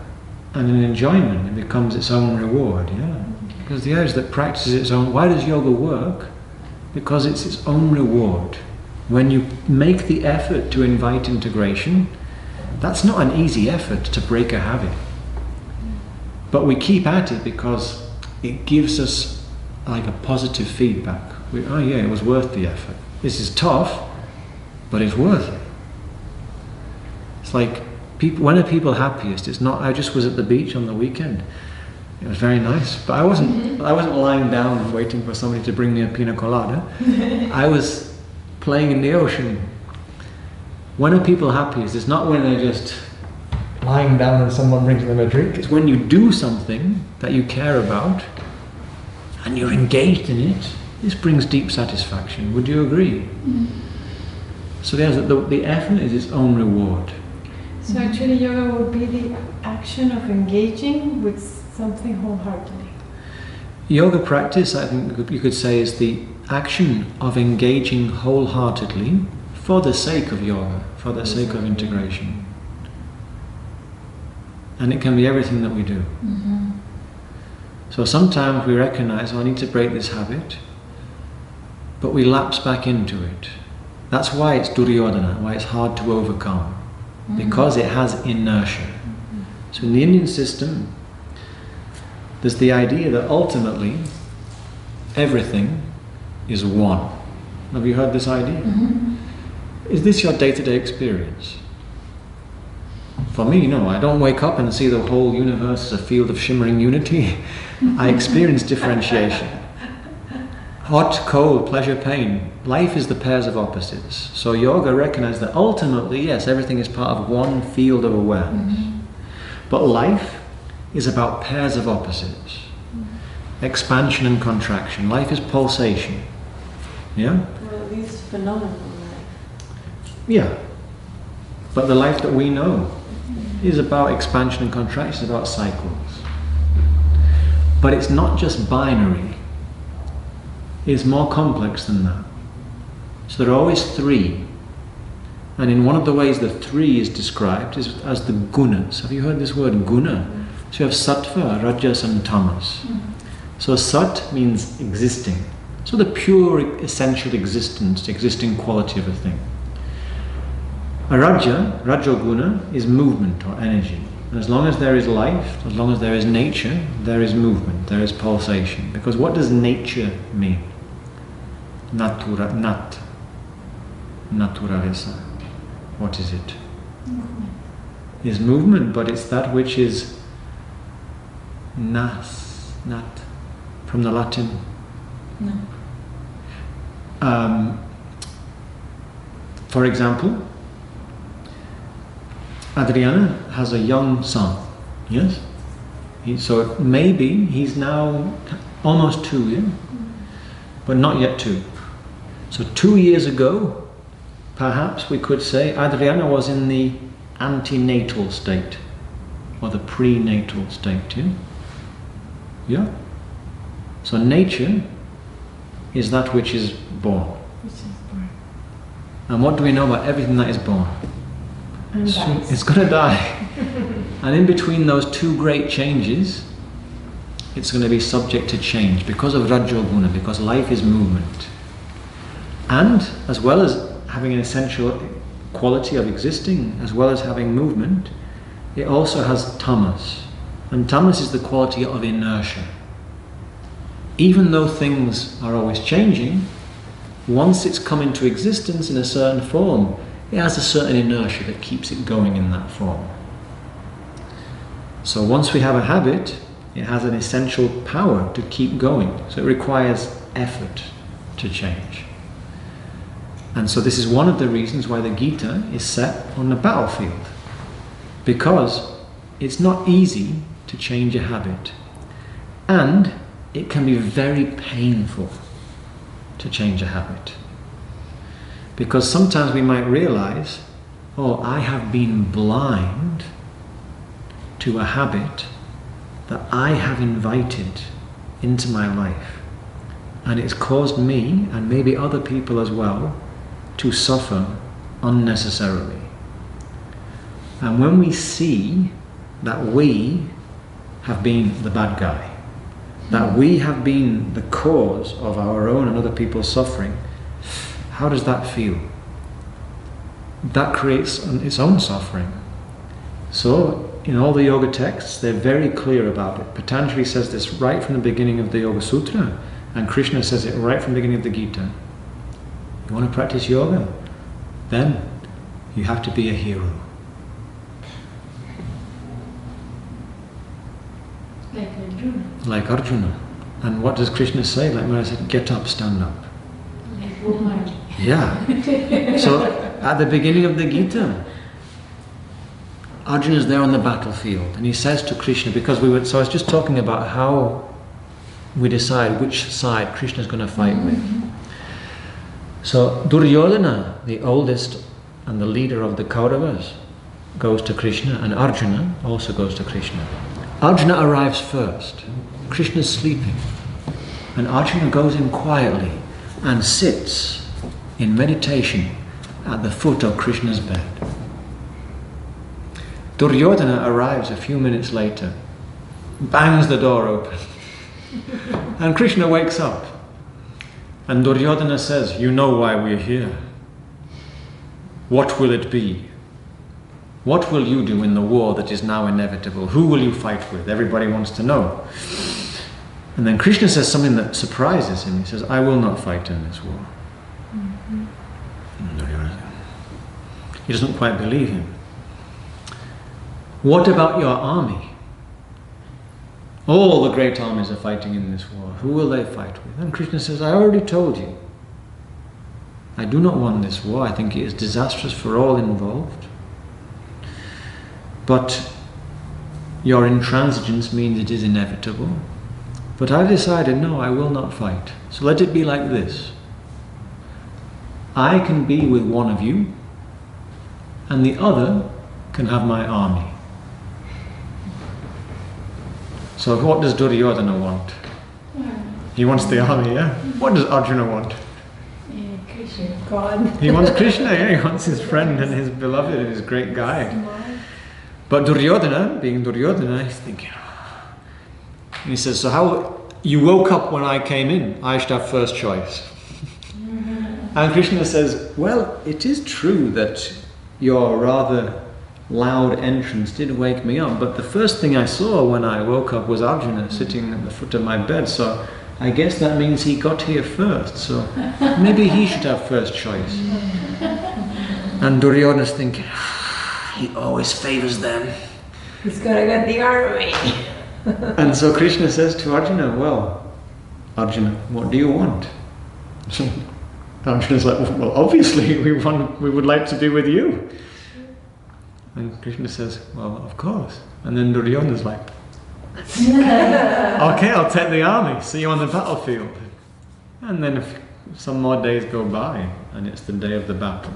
A: and an enjoyment. It becomes its own reward, yeah. Because the urge that practices its own... Why does yoga work? Because it's its own reward. When you make the effort to invite integration, that's not an easy effort to break a habit. But we keep at it because it gives us like a positive feedback. Oh yeah, it was worth the effort. This is tough, but it's worth it. It's like, when are people happiest? It's not, I just was at the beach on the weekend. It was very nice, but I wasn't lying down waiting for somebody to bring me a pina colada. I was playing in the ocean. When are people happiest? It's not when they're just lying down and someone brings them a drink. It's when you do something that you care about and you're engaged in it. This brings deep satisfaction. Would you agree? So the effort is its own reward.
B: So actually yoga would be the action of engaging with something wholeheartedly.
A: Yoga practice, I think you could say, is the action of engaging wholeheartedly for the sake of yoga, for the sake of integration. And it can be everything that we do. So sometimes we recognize, oh, I need to break this habit, but we lapse back into it. That's why it's Duryodhana, why it's hard to overcome, because it has inertia. So in the Indian system, there's the idea that ultimately everything is one. Have you heard this idea? Is this your day-to-day experience? For me, no. I don't wake up and see the whole universe as a field of shimmering unity. I experience differentiation. Hot, cold, pleasure, pain. Life is the pairs of opposites. So yoga recognizes that ultimately, yes, everything is part of one field of awareness. But life is about pairs of opposites. Expansion and contraction. Life is pulsation. Yeah?
C: Well, at least phenomenal life.
A: Yeah. But the life that we know is about expansion and contraction, it's about cycles. But it's not just binary. It's more complex than that. So there are always three. And in one of the ways the three is described is as the gunas. Have you heard this word, guna? So you have sattva, rajas and tamas. So sat means existing. So the pure essential existence, the existing quality of a thing. A rajoguna, is movement or energy. And as long as there is life, as long as there is nature, there is movement, there is pulsation. Because what does nature mean? Naturaleza. What is it? Is movement, but it's that which is nat, from the Latin. For example, Adriana has a young son, yes? So maybe he's now almost 2, yeah? But not yet 2. So 2 years ago, perhaps we could say Adriana was in the antenatal state, or the prenatal state, yeah? Yeah? So nature is that which is born. And what do we know about everything that is born? It's going to die. And in between those two great changes, it's going to be subject to change because of Rajoguna, because life is movement. And as well as having an essential quality of existing, as well as having movement, it also has tamas. And tamas is the quality of inertia. Even though things are always changing, once it's come into existence in a certain form, it has a certain inertia that keeps it going in that form. So once we have a habit, it has an essential power to keep going. So it requires effort to change. And so this is one of the reasons why the Gita is set on the battlefield. Because it's not easy to change a habit. And it can be very painful to change a habit. Because sometimes we might realize, oh, I have been blind to a habit that I have invited into my life. And it's caused me, and maybe other people as well, to suffer unnecessarily. And when we see that we have been the bad guy, that we have been the cause of our own and other people's suffering, how does that feel? That creates its own suffering. So, in all the yoga texts, they're very clear about it. Patanjali says this right from the beginning of the Yoga Sutra, and Krishna says it right from the beginning of the Gita. You want to practice yoga? Then you have to be a hero.
D: Like Arjuna.
A: Like Arjuna. And what does Krishna say? Like Mariela said, get up, stand up.
D: Like woman.
A: Yeah. So at the beginning of the Gita, Arjuna is there on the battlefield, and he says to Krishna, because so I was just talking about how we decide which side Krishna is going to fight with. So Duryodhana, the oldest and the leader of the Kauravas, goes to Krishna and Arjuna also goes to Krishna. Arjuna arrives first. Krishna's sleeping. And Arjuna goes in quietly and sits in meditation at the foot of Krishna's bed. Duryodhana arrives a few minutes later, bangs the door open, and Krishna wakes up. And Duryodhana says, "You know why we're here. What will it be? What will you do in the war that is now inevitable? Who will you fight with?" Everybody wants to know. And then Krishna says something that surprises him. He says, "I will not fight in this war." He doesn't quite believe him. "What about your army? All the great armies are fighting in this war. Who will they fight with?" And Krishna says, "I already told you. I do not want this war. I think it is disastrous for all involved. But your intransigence means it is inevitable. But I've decided, no, I will not fight. So let it be like this. I can be with one of you, and the other can have my army." So what does Duryodhana want? He wants the army, yeah? What does Arjuna want?
D: Krishna.
B: God.
A: He wants Krishna, yeah? He wants his friend and his beloved, his great guide. But Duryodhana, being Duryodhana, he's thinking, and he says, "So how, you woke up when I came in, I should have first choice." And Krishna says, "Well, it is true that your rather loud entrance did wake me up, but the first thing I saw when I woke up was Arjuna sitting at the foot of my bed, so I guess that means he got here first, so maybe he should have first choice." And Duryodhana's thinking, he always favors them.
B: He's gonna get the army.
A: And so Krishna says to Arjuna, "Well, Arjuna, what do you want?" Arjuna's like, "Well, obviously we would like to be with you." And Krishna says, "Well, of course." And then Duryodhana's like, "Okay, I'll take the army, see you on the battlefield." And then some more days go by, and it's the day of the battle.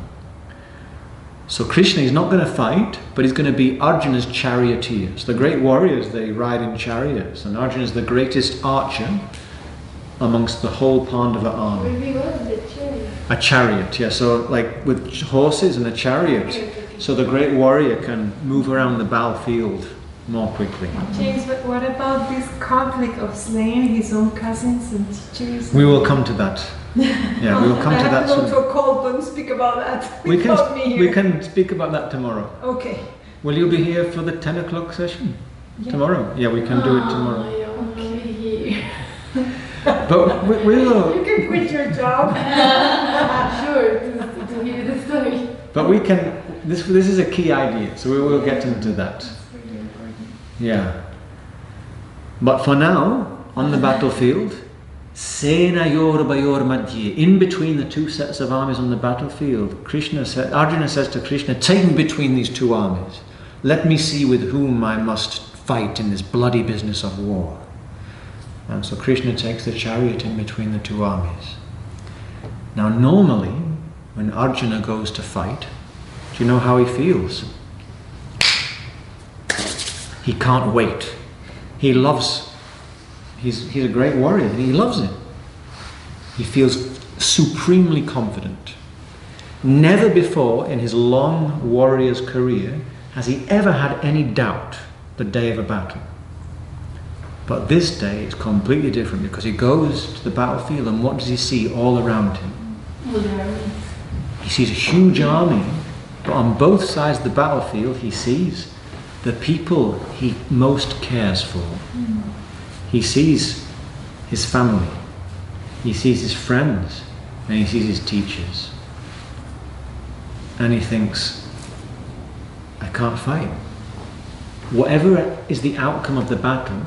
A: So Krishna is not going to fight, but he's going to be Arjuna's charioteers. The great warriors, they ride in chariots, and Arjuna is the greatest archer amongst the whole Pandava army. A chariot, yeah, so like with horses and a chariot, so the great warrior can move around the battlefield more quickly.
B: James, but what about this conflict of slaying his own cousins and teachers?
A: We will come to that. Yeah, we will come to that
B: I have to
A: soon.
B: go to a call, don't speak about that.
A: We
B: Me
A: can speak about that tomorrow.
B: Okay.
A: Will you be here for the 10 o'clock session? Yeah. Tomorrow? Yeah, we can do it tomorrow.
D: Okay.
A: But we will...
B: You can quit your job.
D: Sure, to hear the story.
A: But we can... This is a key idea, so we will get into that. Yeah. But for now, on the battlefield, Senayor Bayor Madhye, in between the two sets of armies on the battlefield, Arjuna says to Krishna, "Take me between these two armies. Let me see with whom I must fight in this bloody business of war." And so Krishna takes the chariot in between the two armies. Now normally, when Arjuna goes to fight, do you know how he feels? He can't wait. He loves, he's a great warrior and he loves it. He feels supremely confident. Never before in his long warrior's career has he ever had any doubt the day of a battle. But this day is completely different because he goes to the battlefield and what does he see all around him? He sees a huge army, but on both sides of the battlefield he sees the people he most cares for. He sees his family, he sees his friends, and he sees his teachers. And he thinks, I can't fight. Whatever is the outcome of the battle,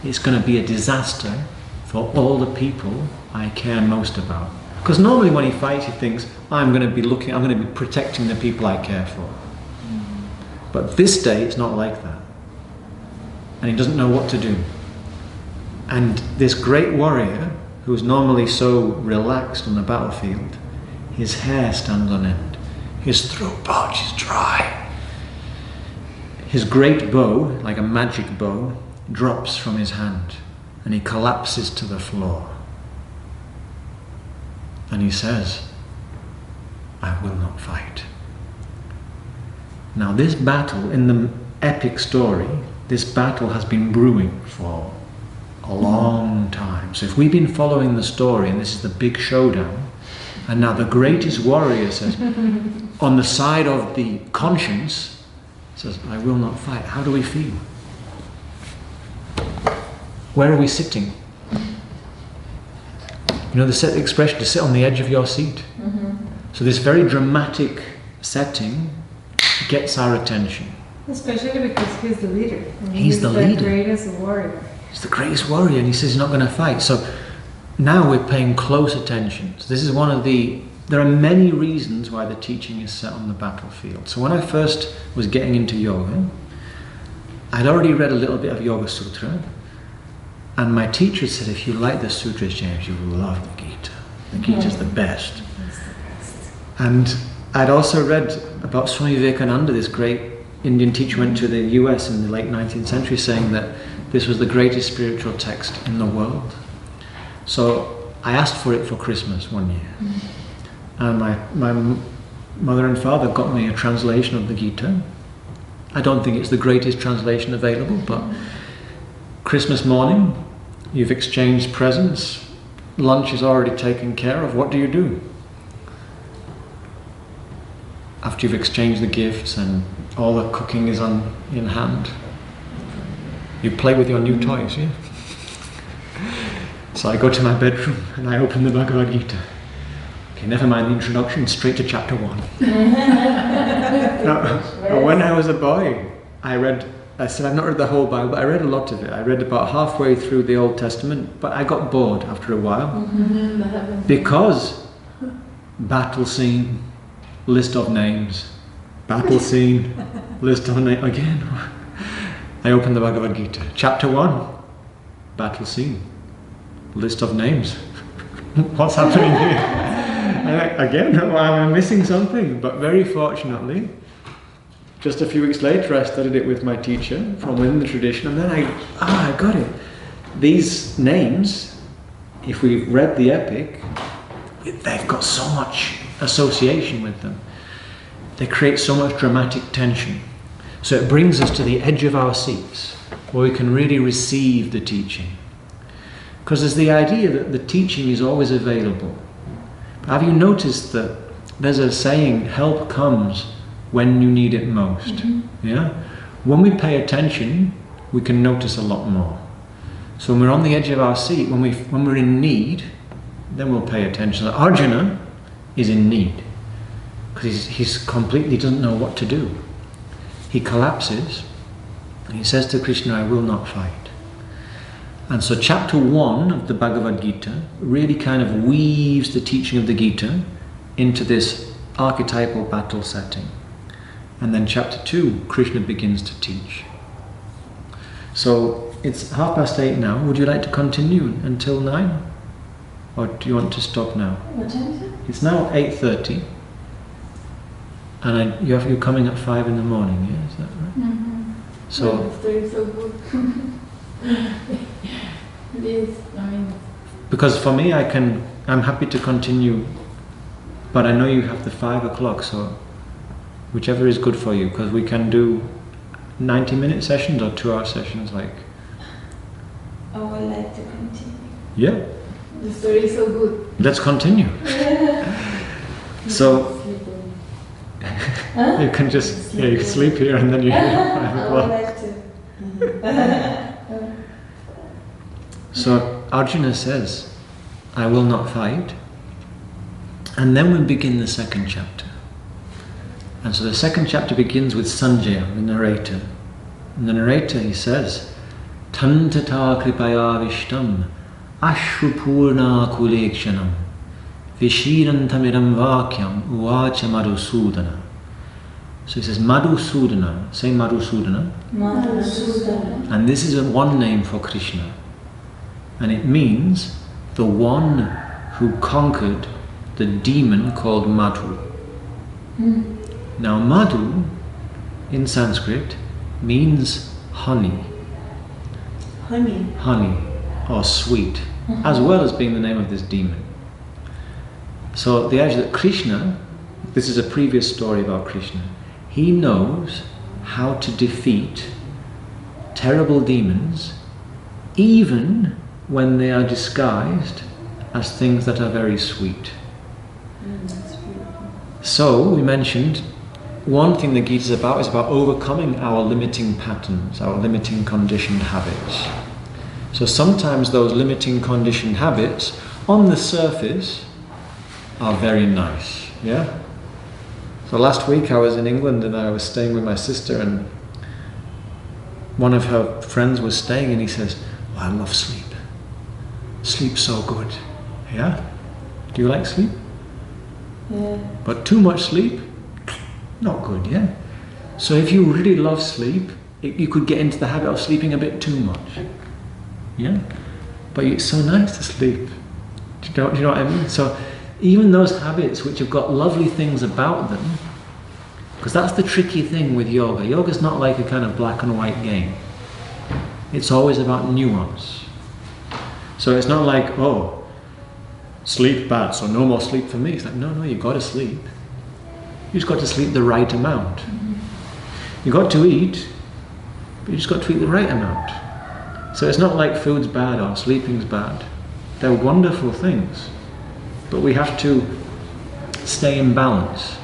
A: it's going to be a disaster for all the people I care most about. Because normally when he fights, he thinks, I'm going to be protecting the people I care for. But this day, it's not like that. And he doesn't know what to do. And this great warrior, who's normally so relaxed on the battlefield, his hair stands on end. His throat parches dry. his great bow, like a magic bow, drops from his hand and he collapses to the floor. And he says, I will not fight. Now this battle, in the epic story, this battle has been brewing for a long time. So if we've been following the story and this is the big showdown, and now the greatest warrior says, on the side of the conscience, says, I will not fight. How do we feel? Where are we sitting? You know the expression, to sit on the edge of your seat. So this very dramatic setting gets our attention.
B: Especially because he's the leader.
A: He's the leader.
B: Greatest warrior.
A: He's the greatest warrior, and he says he's not going to fight. So now we're paying close attention. So this is one of the... There are many reasons why the teaching is set on the battlefield. So when I first was getting into yoga, I'd already read a little bit of Yoga Sutra, and my teacher said, if you like the sutras, James, you will love the Gita. The Gita's the best. And I'd also read about Swami Vivekananda, this great Indian teacher, went to the US in the late 19th century, saying that this was the greatest spiritual text in the world. So I asked for it for Christmas one year. And my mother and father got me a translation of the Gita. I don't think it's the greatest translation available, but Christmas morning, you've exchanged presents, lunch is already taken care of. What do you do? After you've exchanged the gifts and all the cooking is in hand, you play with your new toys, yeah? So I go to my bedroom and I open the Bhagavad Gita. Okay, never mind the introduction, straight to chapter 1. Now, when I was a boy, I said I've not read the whole Bible, but I read a lot of it. I read about halfway through the Old Testament, but I got bored after a while. Because battle scene, list of names, battle scene, list of names, again. I opened the Bhagavad Gita. Chapter 1, battle scene, list of names. What's happening here? Again, I'm missing something, but very fortunately, just a few weeks later I studied it with my teacher from within the tradition, and then I got it. These names, if we've read the epic, they've got so much association with them. They create so much dramatic tension. So it brings us to the edge of our seats, where we can really receive the teaching. Because there's the idea that the teaching is always available. Have you noticed that there's a saying, help comes when you need it most? Yeah? When we pay attention, we can notice a lot more. So when we're on the edge of our seat, when we're in need, then we'll pay attention. So Arjuna is in need, because he's completely doesn't know what to do. He collapses, and he says to Krishna, I will not fight. And so chapter 1 of the Bhagavad Gita really kind of weaves the teaching of the Gita into this archetypal battle setting. And then chapter 2, Krishna begins to teach. So it's 8:30 now. Would you like to continue until 9? Or do you want to stop now?
C: What time is it?
A: It's now 8:30. And you're coming at 5 in the morning, yeah? Is that right? So
D: the story is so good. It is,
A: because for me, I'm happy to continue, but I know you have the 5 o'clock, so whichever is good for you, because we can do 90-minute sessions or 2-hour sessions, like.
C: I would like to continue.
A: Yeah.
D: the story is so good.
A: Let's continue. So you can just you sleep here and then you
C: I would like to.
A: So Arjuna says, I will not fight. And then we begin the second chapter. And so the second chapter begins with Sanjaya, the narrator. And the narrator, he says, Tantata kripaya vishtam ashrupurna kulekshanam vishirantamidam vakyam uvacha madhusudana. So he says Madhusudana, say Madhusudana.
C: Madhusudana.
A: And this is one name for Krishna. And it means the one who conquered the demon called Madhu. Now Madhu, in Sanskrit, means honey.
C: Honey.
A: Honey, or sweet, as well as being the name of this demon. So the idea that Krishna, this is a previous story about Krishna, he knows how to defeat terrible demons even when they are disguised as things that are very sweet.
C: That's beautiful.
A: So we mentioned one thing the Gita is about overcoming our limiting patterns, our limiting conditioned habits. So sometimes those limiting conditioned habits on the surface are very nice, yeah? So last week I was in England and I was staying with my sister, and one of her friends was staying, and he says, "Oh, I love sleep. Sleep's so good." Yeah? Do you like sleep?
C: Yeah.
A: But too much sleep, not good, yeah? So if you really love sleep, you could get into the habit of sleeping a bit too much. Yeah? But it's so nice to sleep. Do you know what I mean? So even those habits which have got lovely things about them, because that's the tricky thing with yoga. Yoga's not like a kind of black and white game. It's always about nuance. So it's not like, oh, sleep bad, so no more sleep for me. It's like, no, you've got to sleep. You just got to sleep the right amount. You got to eat, but you just got to eat the right amount. So it's not like food's bad or sleeping's bad. They're wonderful things, but we have to stay in balance.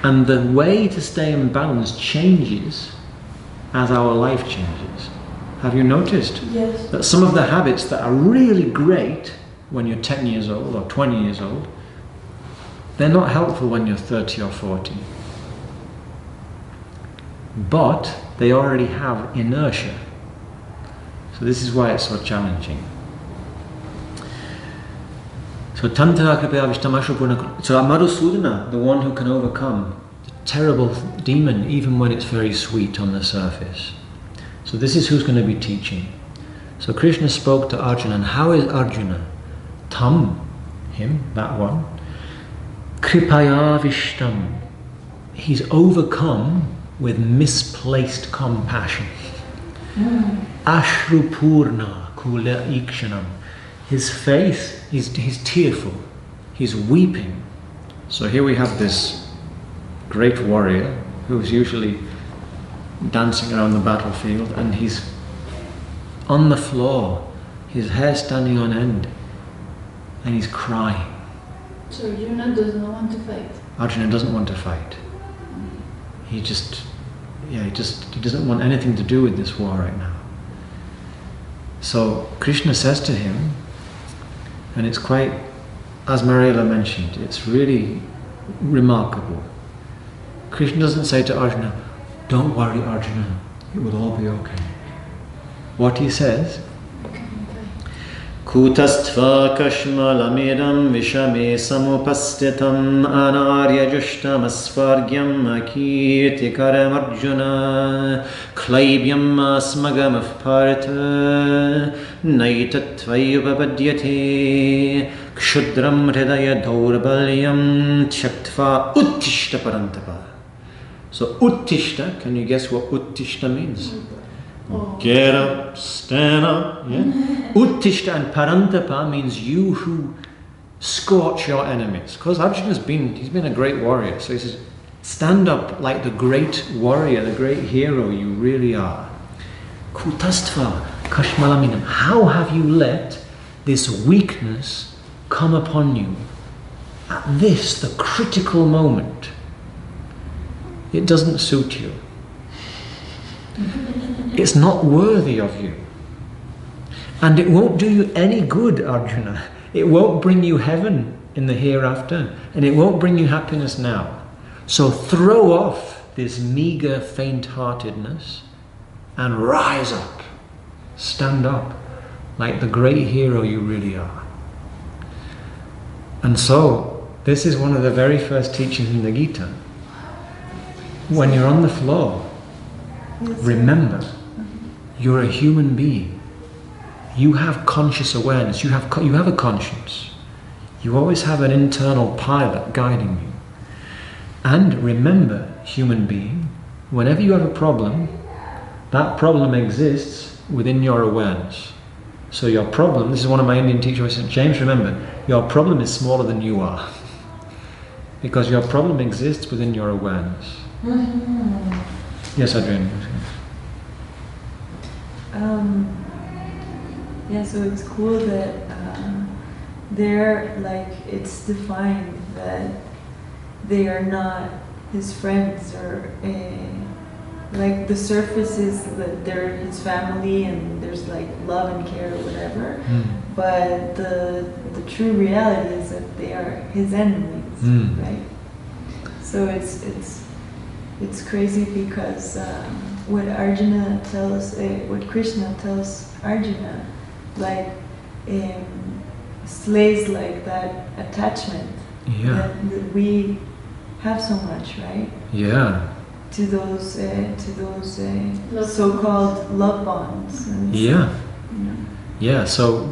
A: And the way to stay in balance changes as our life changes. Have you noticed?
C: Yes.
A: That some of the habits that are really great when you're 10 years old or 20 years old, they're not helpful when you're 30 or 40. But they already have inertia. So this is why it's so challenging. So Tantra Kripaya Vishtamashrupurna. So Madhusudana, the one who can overcome the terrible demon even when it's very sweet on the surface. So this is who's going to be teaching. So Krishna spoke to Arjuna, and how is Arjuna? Tam, him, that one. Kripaya Vishtam. He's overcome with misplaced compassion. Ashrupurna Kula Ikshanam. His face, he's tearful, he's weeping. So here we have this great warrior who's usually dancing around the battlefield, and he's on the floor, his hair standing on end, and he's crying.
D: So Arjuna does not want to fight.
A: Arjuna doesn't want to fight. He doesn't want anything to do with this war right now. So Krishna says to him, and it's quite, as Mariela mentioned, it's really remarkable. Krishna doesn't say to Arjuna, "Don't worry, Arjuna, it will all be okay." What he says, Kutastva kashmalamidam vishame samupastitam anarya jushtam asvargyam akirtikaram Arjuna klaibyam asmagam apparta naitatvayupapadyate kshudram hridaya daurbalyam tyaktva uttishta parantapa. So uttishta, can you guess what uttishta means? Get up, stand up. Yeah? Uttishta and parantapa means you who scorch your enemies. Because Arjuna's he's been a great warrior. So he says, stand up like the great warrior, the great hero you really are. Kutastva kashmalaminam. How have you let this weakness come upon you at this, the critical moment? It doesn't suit you. It's not worthy of you. And it won't do you any good, Arjuna. It won't bring you heaven in the hereafter, and it won't bring you happiness now. So throw off this meager faint-heartedness and rise up. Stand up like the great hero you really are. And so, this is one of the very first teachings in the Gita. When you're on the floor, remember, you're a human being. You have conscious awareness. You have a conscience. You always have an internal pilot guiding you. And remember, human being, whenever you have a problem, that problem exists within your awareness. So your problem, this is one of my Indian teachers said, James, remember, your problem is smaller than you are. Because your problem exists within your awareness. Yes, Adrian.
C: Yeah, so it's cool that they're like, it's defined that they are not his friends, or like the surface is that they're his family and there's like love and care or whatever, but the true reality is that they are his enemies, right? So it's crazy because what Arjuna tells, what Krishna tells Arjuna, like slays like that attachment that we have so much, right?
A: Yeah.
C: To those so-called love bonds. And
A: Yeah.
C: stuff, you know.
A: Yeah, so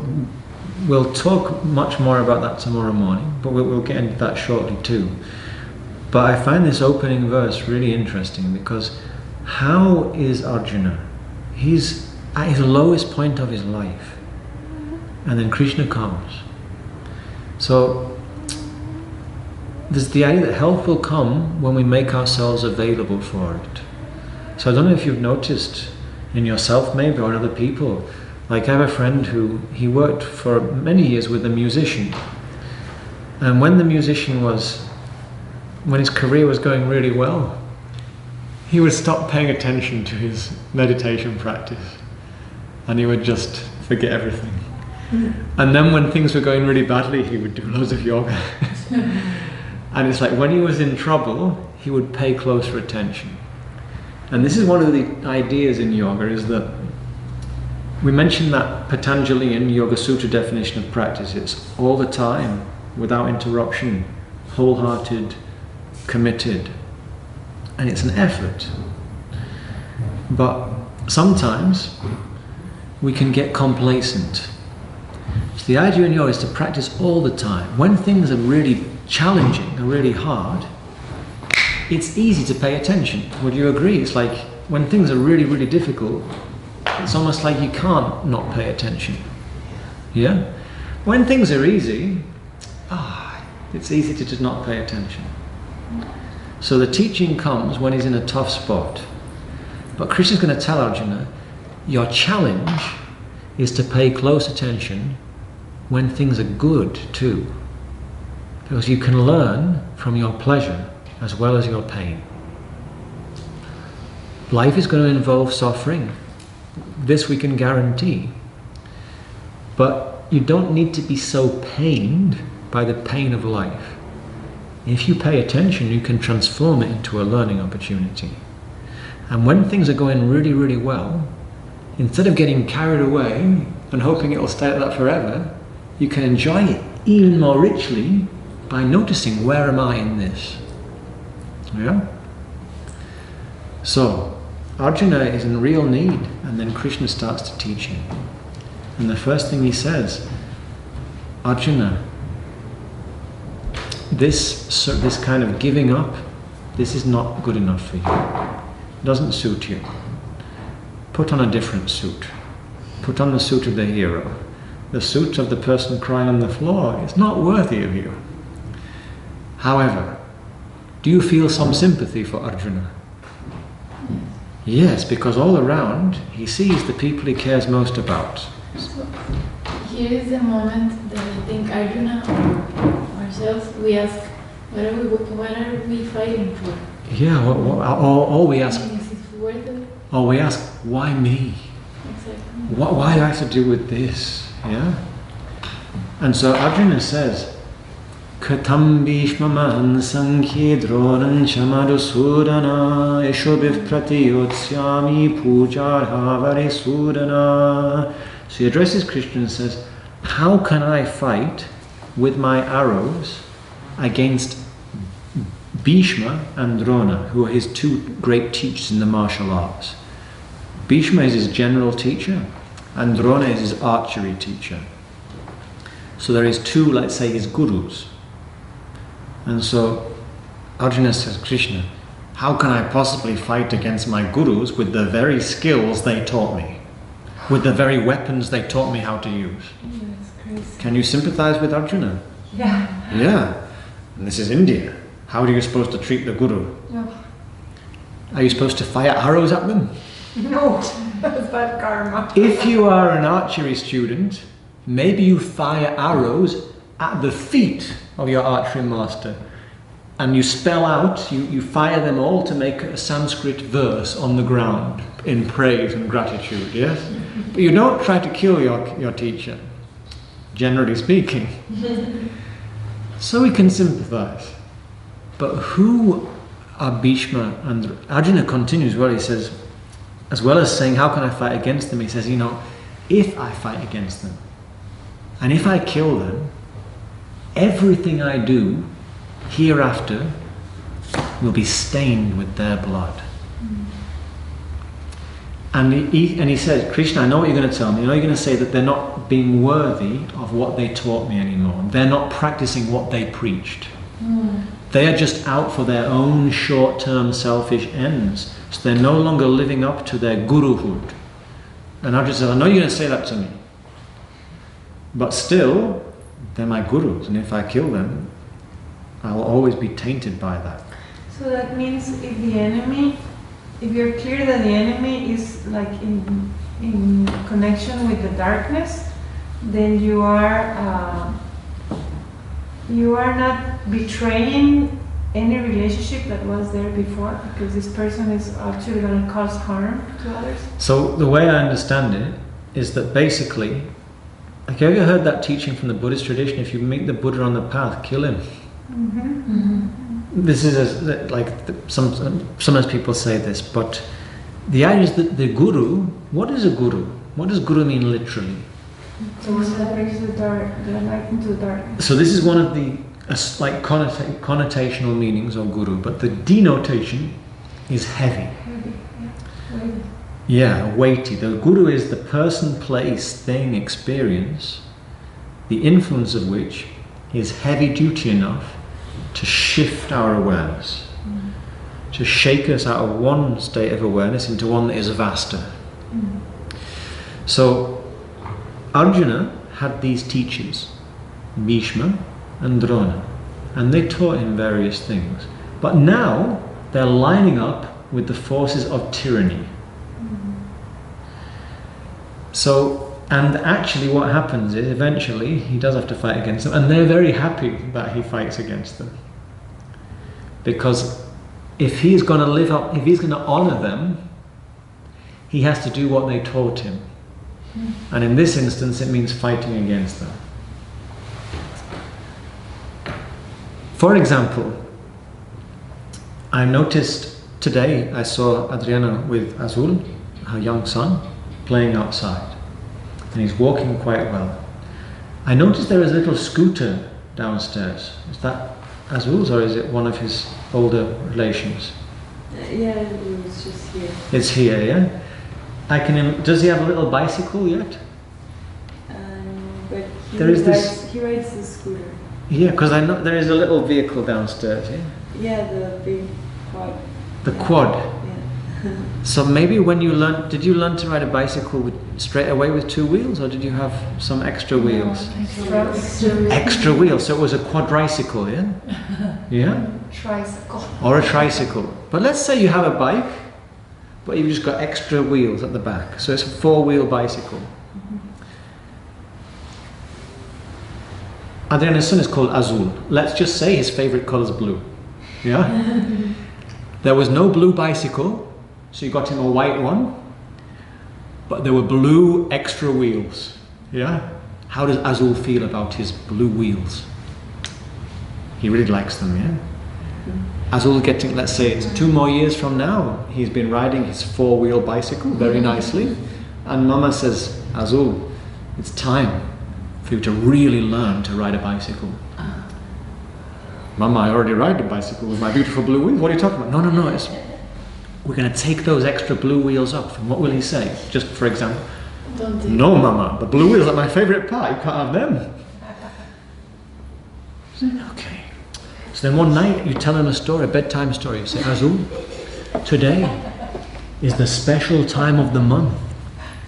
A: we'll talk much more about that tomorrow morning, but we'll get into that shortly too. But I find this opening verse really interesting because how is Arjuna? He's at his lowest point of his life, and then Krishna comes. So there's the idea that help will come when we make ourselves available for it. So I don't know if you've noticed in yourself maybe, or in other people, like I have a friend who, he worked for many years with a musician, and when his career was going really well, he would stop paying attention to his meditation practice and he would just forget everything. And then when things were going really badly, he would do loads of yoga. And it's like when he was in trouble, he would pay closer attention. And this is one of the ideas in yoga, is that we mentioned that Patanjalian Yoga Sutra definition of practice. It's all the time, without interruption, wholehearted, committed. And it's an effort. But sometimes we can get complacent. So the idea in yoga is to practice all the time. When things are really challenging and really hard, it's easy to pay attention. Would you agree? It's like when things are really, really difficult, it's almost like you can't not pay attention. Yeah? When things are easy, it's easy to just not pay attention. So the teaching comes when he's in a tough spot. But Krishna's going to tell Arjuna, your challenge is to pay close attention when things are good too. Because you can learn from your pleasure as well as your pain. Life is going to involve suffering. This we can guarantee. But you don't need to be so pained by the pain of life. If you pay attention, you can transform it into a learning opportunity. And when things are going really, really well, instead of getting carried away and hoping it will stay like that forever, you can enjoy it even more richly by noticing, where am I in this? Yeah? So, Arjuna is in real need, and then Krishna starts to teach him. And the first thing he says, Arjuna, this kind of giving up, this is not good enough for you. It doesn't suit you. Put on a different suit. Put on the suit of the hero. The suit of the person crying on the floor is not worthy of you. However, do you feel some sympathy for Arjuna? Yes, because all around he sees the people he cares most about.
D: So here is the moment that I think Arjuna or ourselves, we ask, what are we fighting for?
A: Yeah, or we ask,
D: Is it worth it?
A: or we ask, why me?
D: Exactly.
A: Why do I have to do with this? Yeah? And so Arjuna says, Katam bhishmamahan sankhye drorancha madhusudana eshobiv pratiyotsyami pujarha varisudana. So he addresses Krishna and says, how can I fight with my arrows against Bhishma and Drona, who are his two great teachers in the martial arts? Bhishma is his general teacher, and Drona is his archery teacher. So there is two, let's say, his gurus. And so Arjuna says, Krishna, how can I possibly fight against my gurus with the very skills they taught me? With the very weapons they taught me how to use?
B: That's crazy.
A: Can you sympathize with Arjuna?
B: Yeah.
A: Yeah. And this is India. How are you supposed to treat the guru?
B: No.
A: Are you supposed to fire arrows at them?
B: No. That's bad karma.
A: If you are an archery student, maybe you fire arrows at the feet of your archery master. And you spell out, you fire them all to make a Sanskrit verse on the ground in praise and gratitude, yes? But you don't try to kill your teacher, generally speaking. So we can sympathize. But who are Bhishma and Arjuna continues, well, he says, as well as saying, how can I fight against them? He says, you know, if I fight against them, and if I kill them, everything I do hereafter will be stained with their blood. And he says, Krishna, I know what you're going to tell me. I know you're going to say that they're not being worthy of what they taught me anymore. They're not practicing what they preached. They are just out for their own short-term selfish ends. So they're no longer living up to their guruhood. And Arjuna says, I know you're going to say that to me. But still, they're my gurus. And if I kill them, I'll always be tainted by that.
B: So that means if you're clear that the enemy is like in connection with the darkness, then you are not betraying any relationship that was there before, because this person is actually going to cause harm to others.
A: So the way I understand it is that basically, have you ever heard that teaching from the Buddhist tradition? If you meet the Buddha on the path, kill him. This is sometimes people say this, but the idea is that the guru, what is a guru? What does guru mean literally?
B: So that brings the light into the darkness.
A: So this is one of the connotational meanings of guru, but the denotation is heavy.
B: Weighty.
A: Yeah, weighty. The guru is the person, place, thing, experience, the influence of which is heavy duty enough to shift our awareness, to shake us out of one state of awareness into one that is vaster. So Arjuna had these teachers, Bhishma and Drona, and they taught him various things. But now they're lining up with the forces of tyranny. So, and actually what happens is eventually he does have to fight against them, and they're very happy that he fights against them. Because if he's going to live up, if he's going to honor them, he has to do what they taught him. And in this instance it means fighting against them. For example, I noticed today, I saw Adriana with Azul, her young son, playing outside, and he's walking quite well. I noticed there is a little scooter downstairs. Is that Azul's, or is it one of his older relations?
C: Yeah, it was just here.
A: It's here, yeah? Does he have a little bicycle yet?
C: But he rides the scooter.
A: Yeah, because I know there is a little vehicle downstairs, yeah?
C: Yeah, the big quad.
A: The quad.
C: Yeah.
A: So maybe when you did you learn to ride a bicycle straight away with 2 wheels, or did you have some extra wheels? Extra wheels, so it was a quadricycle, yeah? Yeah?
B: Tricycle.
A: Or a tricycle. But let's say you have a bike, but you've just got extra wheels at the back, so it's a 4-wheel bicycle. Adriana's son is called Azul. Let's just say his favorite color is blue. Yeah? There was no blue bicycle, so you got him a white one, but there were blue extra wheels. Yeah? How does Azul feel about his blue wheels? He really likes them, yeah? Azul getting, let's say it's 2 more years from now, he's been riding his 4-wheel bicycle very nicely, and Mama says, Azul, it's time for you to really learn to ride a bicycle. Mama, I already ride the bicycle with my beautiful blue wheels. What are you talking about? No, we're going to take those extra blue wheels off. And what will he say? Just for example, no, Mama, the blue wheels are my favorite part. You can't have them. Okay. So then one night you tell him a story, a bedtime story. You say, Azul, today is the special time of the month,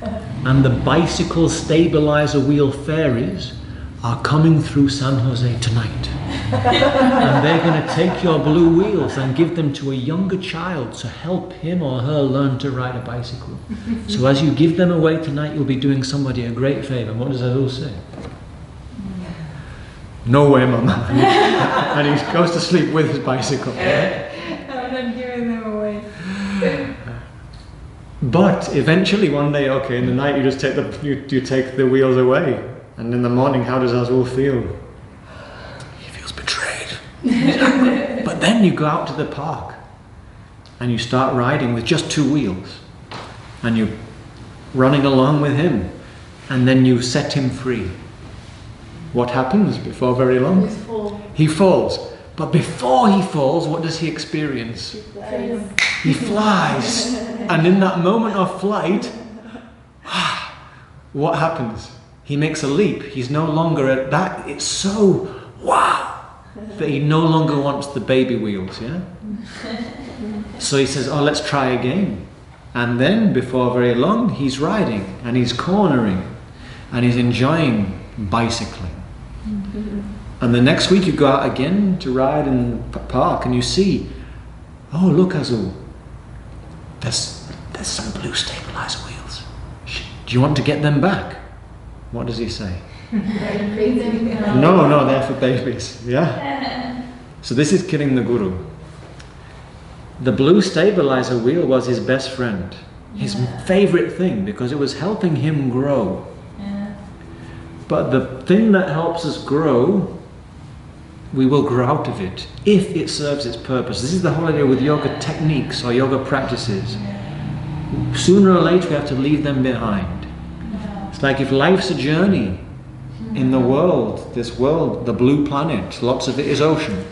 A: and the bicycle stabilizer wheel fairies are coming through San Jose tonight. And they're going to take your blue wheels and give them to a younger child to help him or her learn to ride a bicycle. So as you give them away tonight, you'll be doing somebody a great favor. And what does Azul say? No way, Mama. And he goes to sleep with his bicycle.
B: I'm not giving them away.
A: But eventually one day, okay, in the night you just take you take the wheels away. And in the morning, how does Azul feel? He feels betrayed. But then you go out to the park and you start riding with just 2 wheels. And you're running along with him. And then you set him free. What happens before very long? He falls. But before he falls, what does he experience? He flies. And in that moment of flight, what happens? He makes a leap. He's no longer at that. It's so wow that he no longer wants the baby wheels, yeah? So he says, oh, let's try again. And then before very long, he's riding and he's cornering and he's enjoying bicycling. And the next week you go out again to ride in the park and you see, oh, look, Azul, there's some blue stabilizer wheels. Do you want to get them back? What does he say? No, they're for babies. Yeah. So this is killing the guru. The blue stabilizer wheel was his best friend, his favorite thing, because it was helping him grow. But the thing that helps us grow, we will grow out of it if it serves its purpose. This is the whole idea with yoga techniques or yoga practices. Sooner or later we have to leave them behind. It's like if life's a journey in the world, this world, the blue planet, lots of it is ocean.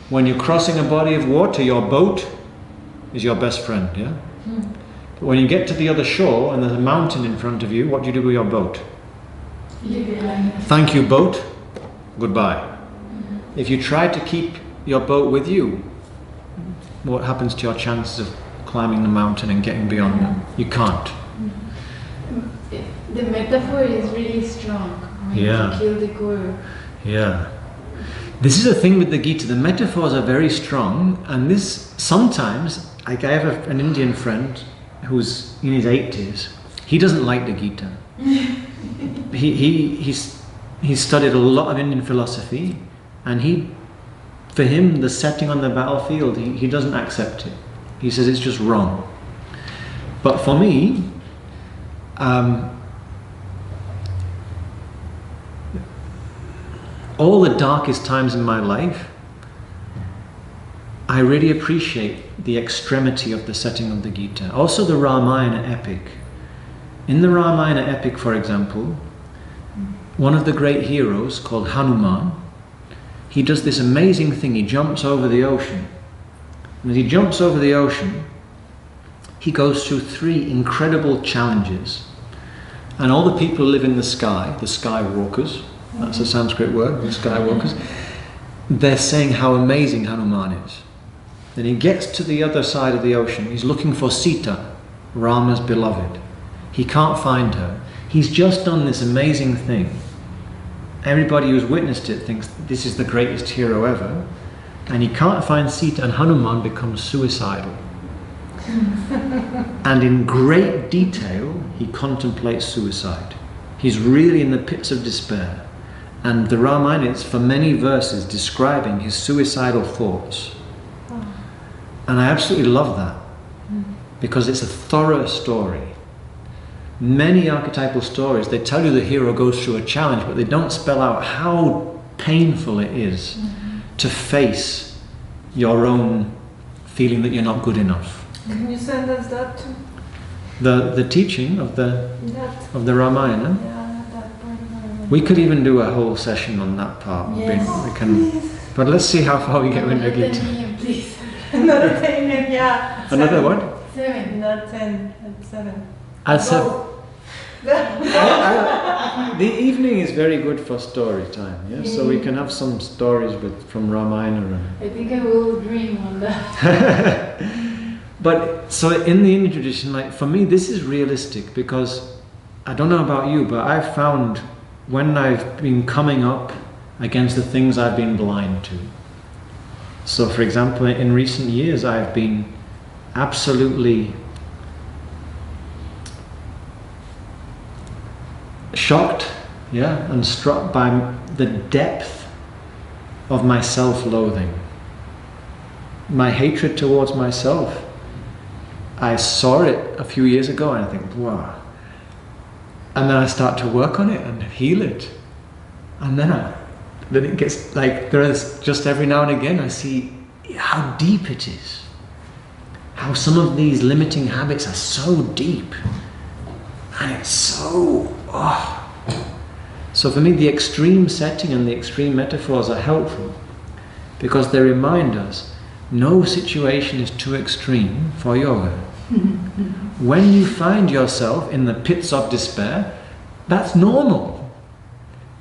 A: When you're crossing a body of water, your boat is your best friend, yeah? But when you get to the other shore and there's a mountain in front of you, what do you do with your boat? Thank you, boat. Goodbye. If you try to keep your boat with you, what happens to your chances of climbing the mountain and getting beyond them? You can't.
D: The metaphor is really strong.
A: Yeah.
D: To kill the guru.
A: Yeah. This is the thing with the Gita. The metaphors are very strong, and this sometimes, like I have an Indian friend who's in his 80s. He doesn't like the Gita. He's studied a lot of Indian philosophy, and for him the setting on the battlefield, he doesn't accept it. He says it's just wrong. But for me, all the darkest times in my life, I really appreciate the extremity of the setting of the Gita. Also the Ramayana epic. In the Ramayana epic, for example, one of the great heroes called Hanuman, he does this amazing thing. He jumps over the ocean. And as he jumps over the ocean, he goes through 3 incredible challenges. And all the people who live in the sky, the skywalkers, that's a Sanskrit word, the skywalkers, they're saying how amazing Hanuman is. Then he gets to the other side of the ocean. He's looking for Sita, Rama's beloved. He can't find her. He's just done this amazing thing. Everybody who's witnessed it thinks this is the greatest hero ever. And he can't find Sita, and Hanuman becomes suicidal. And in great detail, he contemplates suicide. He's really in the pits of despair. And the Ramayana is for many verses describing his suicidal thoughts. And I absolutely love that, because it's a thorough story. Many archetypal stories, they tell you the hero goes through a challenge, but they don't spell out how painful it is to face your own feeling that you're not good enough.
B: Can you send us that too?
A: The teaching of the Ramayana.
B: Yeah, that part.
A: We could even do a whole session on that part.
B: Yes,
A: we can, but let's see how far we get with the Gita.
D: Please.
B: Another 10, yeah.
A: Another
B: 7.
A: what?
D: 7.
B: Not 10, at 7.
A: At 7. The evening is very good for story time, yeah? So we can have some stories from Ramayana.
D: I think I will dream on that.
A: But so in the Indian tradition, like for me, this is realistic because I don't know about you, but I've found when I've been coming up against the things I've been blind to. So for example, in recent years, I've been absolutely shocked, yeah, and struck by the depth of my self-loathing, my hatred towards myself. I saw it a few years ago and I think, wow. And then I start to work on it and heal it. And then it gets like, there is just every now and again I see how deep it is. How some of these limiting habits are so deep. And it's so, So for me, the extreme setting and the extreme metaphors are helpful because they remind us no situation is too extreme for yoga. When you find yourself in the pits of despair, that's normal.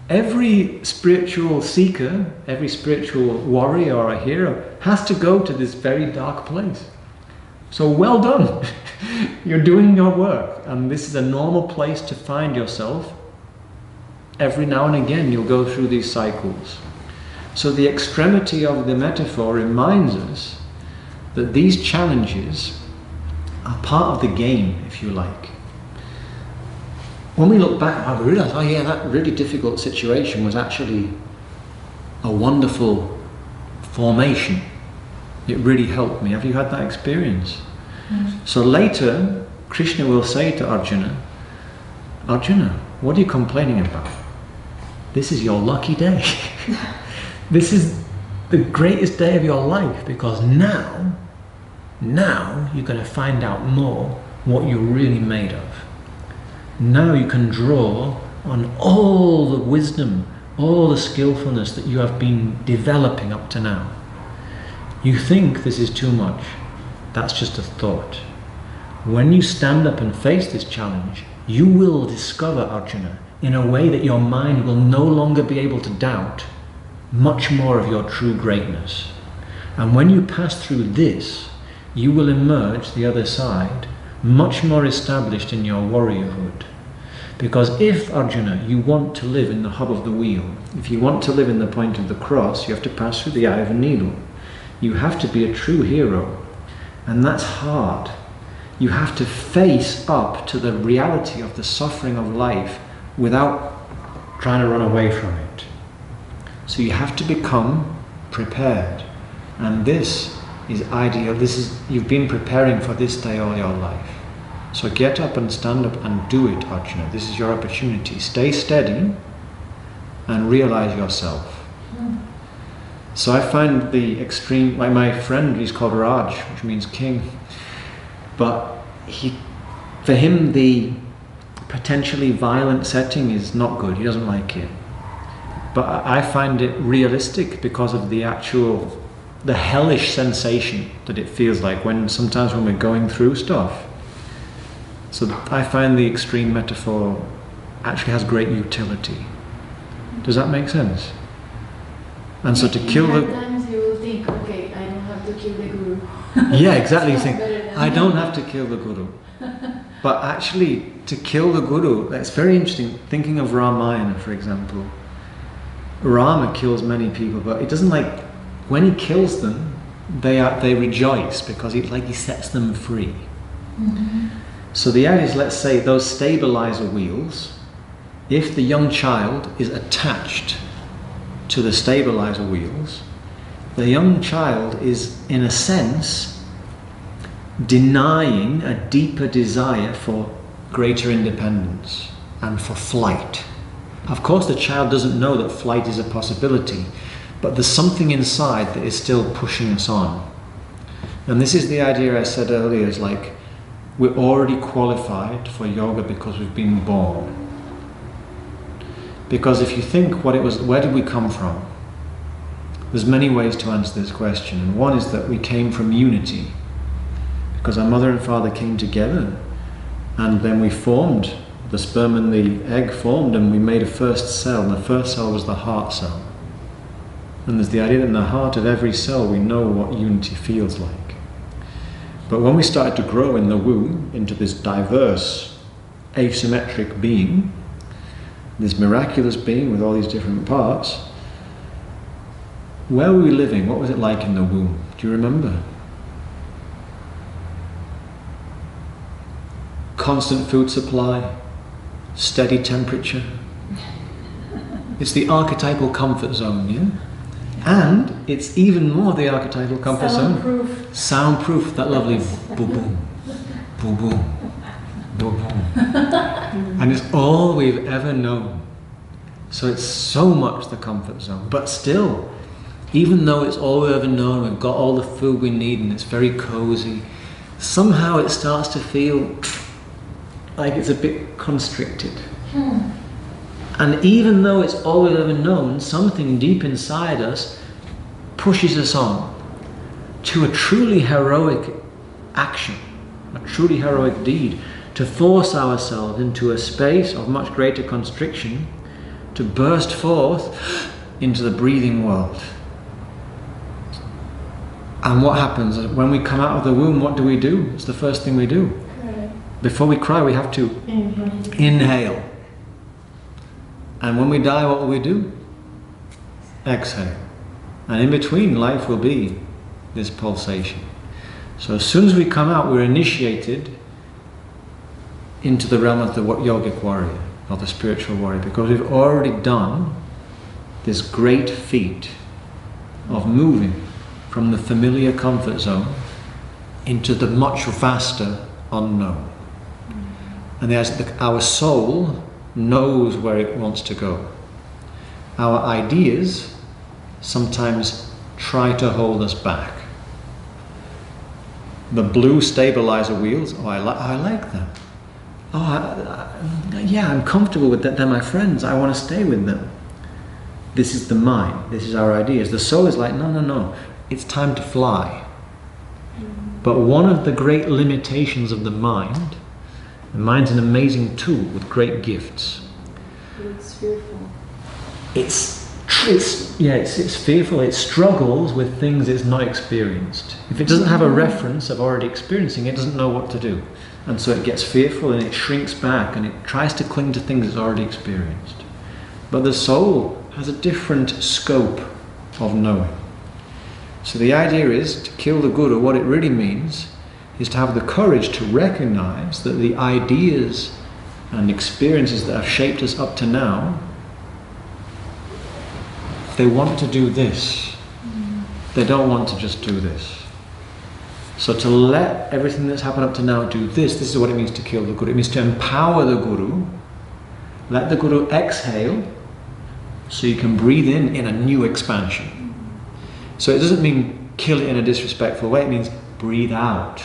A: Every spiritual seeker, every spiritual warrior or a hero has to go to this very dark place. So well done. You're doing your work, and this is a normal place to find yourself. Every now and again you'll go through these cycles. So the extremity of the metaphor reminds us that these challenges are part of the game, if you like. When we look back, we realize, oh yeah, that really difficult situation was actually a wonderful formation. It really helped me. Have you had that experience? So later, Krishna will say to Arjuna, Arjuna, what are you complaining about? This is your lucky day. This is the greatest day of your life because now you're going to find out more what you're really made of. Now you can draw on all the wisdom, all the skillfulness that you have been developing up to now. You think this is too much. That's just a thought. When you stand up and face this challenge, you will discover, Arjuna, in a way that your mind will no longer be able to doubt much more of your true greatness. And when you pass through this, you will emerge the other side much more established in your warriorhood. Because if, Arjuna, you want to live in the hub of the wheel, if you want to live in the point of the cross, you have to pass through the eye of a needle. You have to be a true hero. And that's hard. You have to face up to the reality of the suffering of life without trying to run away from it. So you have to become prepared. And this is ideal. You've been preparing for this day all your life. So get up and stand up and do it, Arjuna. This is your opportunity. Stay steady and realize yourself. So I find the extreme, like my friend, he's called Raj, which means king. But for him, the potentially violent setting is not good. He doesn't like it. But I find it realistic because of the hellish sensation that it feels like sometimes when we're going through stuff. So I find the extreme metaphor actually has great utility. Does that make sense? And so to kill the...
D: Sometimes you will think, okay, I don't have to kill the guru.
A: Yeah, exactly. You think, I don't have to kill the guru. But actually, to kill the guru, that's very interesting. Thinking of Ramayana, for example. Rama kills many people, but it doesn't like... When he kills them, they rejoice because he sets them free. Mm-hmm. So the idea is, let's say, those stabilizer wheels, if the young child is attached to the stabilizer wheels, the young child is, in a sense, denying a deeper desire for greater independence and for flight. Of course, the child doesn't know that flight is a possibility, but there's something inside that is still pushing us on. And this is the idea I said earlier, is like, we're already qualified for yoga because we've been born. Because if you think where did we come from? There's many ways to answer this question. And one is that we came from unity. Because our mother and father came together and then we formed the sperm and the egg formed, and we made a first cell, and the first cell was the heart cell. And there's the idea that in the heart of every cell we know what unity feels like. But when we started to grow in the womb into this diverse, asymmetric being, this miraculous being with all these different parts, where were we living? What was it like in the womb? Do you remember? Constant food supply, steady temperature. It's the archetypal comfort zone, yeah? And it's even more the archetypal comfort zone. Soundproof, that lovely boom boom, boom boom, boom boom. And it's all we've ever known. So it's so much the comfort zone. But still, even though it's all we've ever known, we've got all the food we need and it's very cozy, somehow it starts to feel like it's a bit constricted. And even though it's all we've ever known, something deep inside us pushes us on to a truly heroic action, a truly heroic deed, to force ourselves into a space of much greater constriction, to burst forth into the breathing world. And what happens when we come out of the womb? What do? It's the first thing we do. Before we cry, we have to inhale. And when we die, what will we do? Exhale. And in between, life will be this pulsation. So as soon as we come out, we're initiated into the realm of the yogic warrior, or the spiritual warrior, because we've already done this great feat of moving from the familiar comfort zone into the much vaster unknown. And our soul knows where it wants to go. Our ideas sometimes try to hold us back. The blue stabilizer wheels, I like them. Yeah, I'm comfortable with that. They're my friends. I want to stay with them. This is the mind. This is our ideas. The soul is like, no. It's time to fly. But one of the great limitations of the mind's an amazing tool with great gifts.
C: It's fearful.
A: It's fearful. It struggles with things it's not experienced. If it doesn't have a reference of already experiencing, it doesn't know what to do. And so it gets fearful and it shrinks back and it tries to cling to things it's already experienced. But the soul has a different scope of knowing. So the idea is to kill the guru. What it really means is to have the courage to recognize that the ideas and experiences that have shaped us up to now, they want to do this. They don't want to just do this. So to let everything that's happened up to now do this is what it means to kill the guru. It means to empower the guru, let the guru exhale so you can breathe in a new expansion. So it doesn't mean kill it in a disrespectful way, it means breathe out.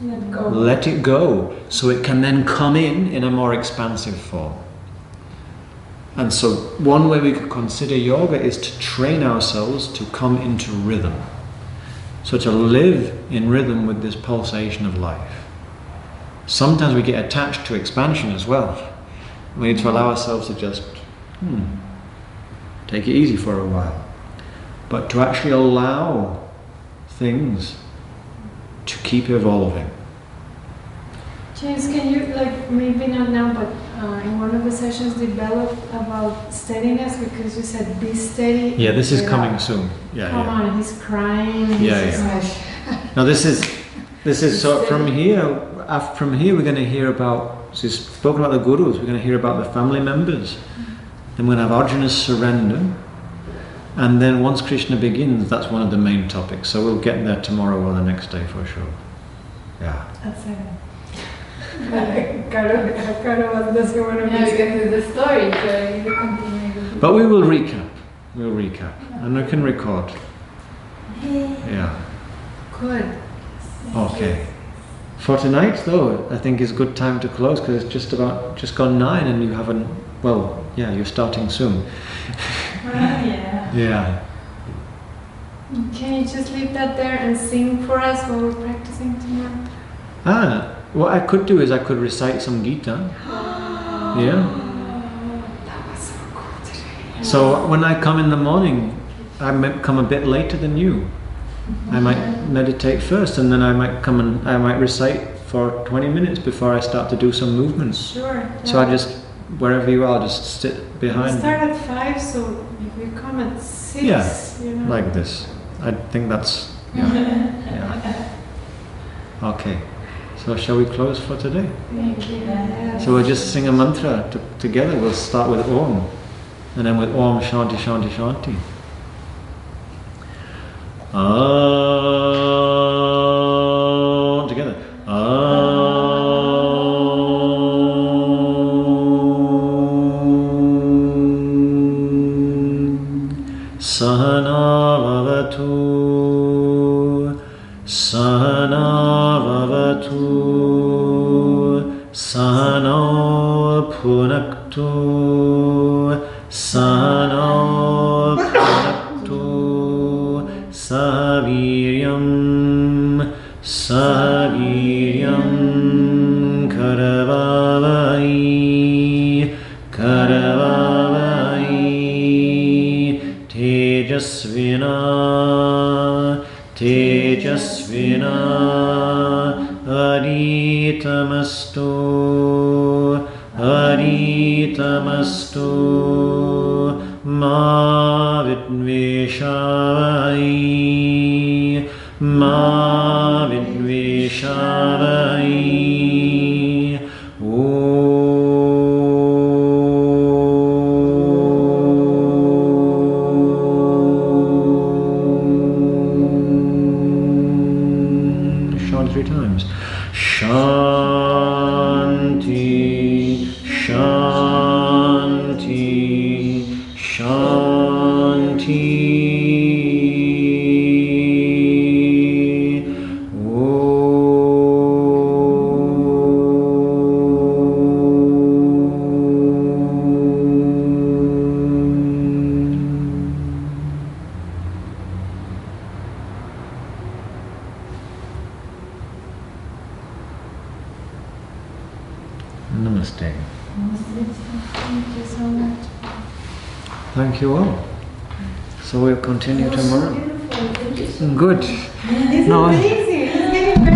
B: Let go.
A: Let it go, so it can then come in a more expansive form. And so one way we could consider yoga is to train ourselves to come into rhythm. So to live in rhythm with this pulsation of life. Sometimes we get attached to expansion as well. We need to allow ourselves to just take it easy for a while. But to actually allow things to keep evolving.
B: James, can you, maybe not now, but in one of the sessions develop about steadiness, because you said be steady.
A: Yeah, this is coming soon.
B: Come on, he's crying.
A: Now this is so from here we're going to hear about, so he's spoken about the gurus, we're going to hear about the family members. Then we're going to have Arjuna's surrender. And then once Krishna begins, that's one of the main topics. So we'll get there tomorrow or the next day for sure. Yeah.
B: At 7. Caro doesn't want to
D: because it's the story, so you continue.
A: But we will recap. We'll recap. And we can record. Yeah.
B: Good.
A: Okay. For tonight, though, I think is a good time to close because it's just gone 9 and you haven't, you're starting soon. Yeah.
B: Can you just leave that there and sing for us while we're practicing tomorrow?
A: What I could do is I could recite some Gita. Yeah.
B: That was so cool today.
A: So when I come in the morning, I might come a bit later than you. I might meditate first, and then I might come and I might recite for 20 minutes before I start to do some movements.
B: Sure.
A: So I just, wherever you are, just sit behind.
B: We start at 5, so if we come at 6,
A: Yeah,
B: you know.
A: like this. I think that's, yeah. Okay. So shall we close for today?
B: Thank you. Yes.
A: So we'll just sing a mantra together. We'll start with Om, and then with Om Shanti Shanti Shanti. Together. Sahana Vavatu, Sahana Vavatu, Sahana Punaktu, Sahana Punaktu, Saviryam, Saviryam, Karavavai, Karavavai, Tejasvina, Tejasvina, Aditamastu, Aditamastu, Ma Vidveshavai, Ma Vidveshavai, Shanti 3 times. Shanti, Shanti, Shanti. Namaste.
B: Thank you so much.
A: Thank you all. So we'll continue
B: It was so
A: tomorrow.
B: beautiful. Thank you so
A: Good.
B: much. It's
A: No,
B: amazing. It's getting better.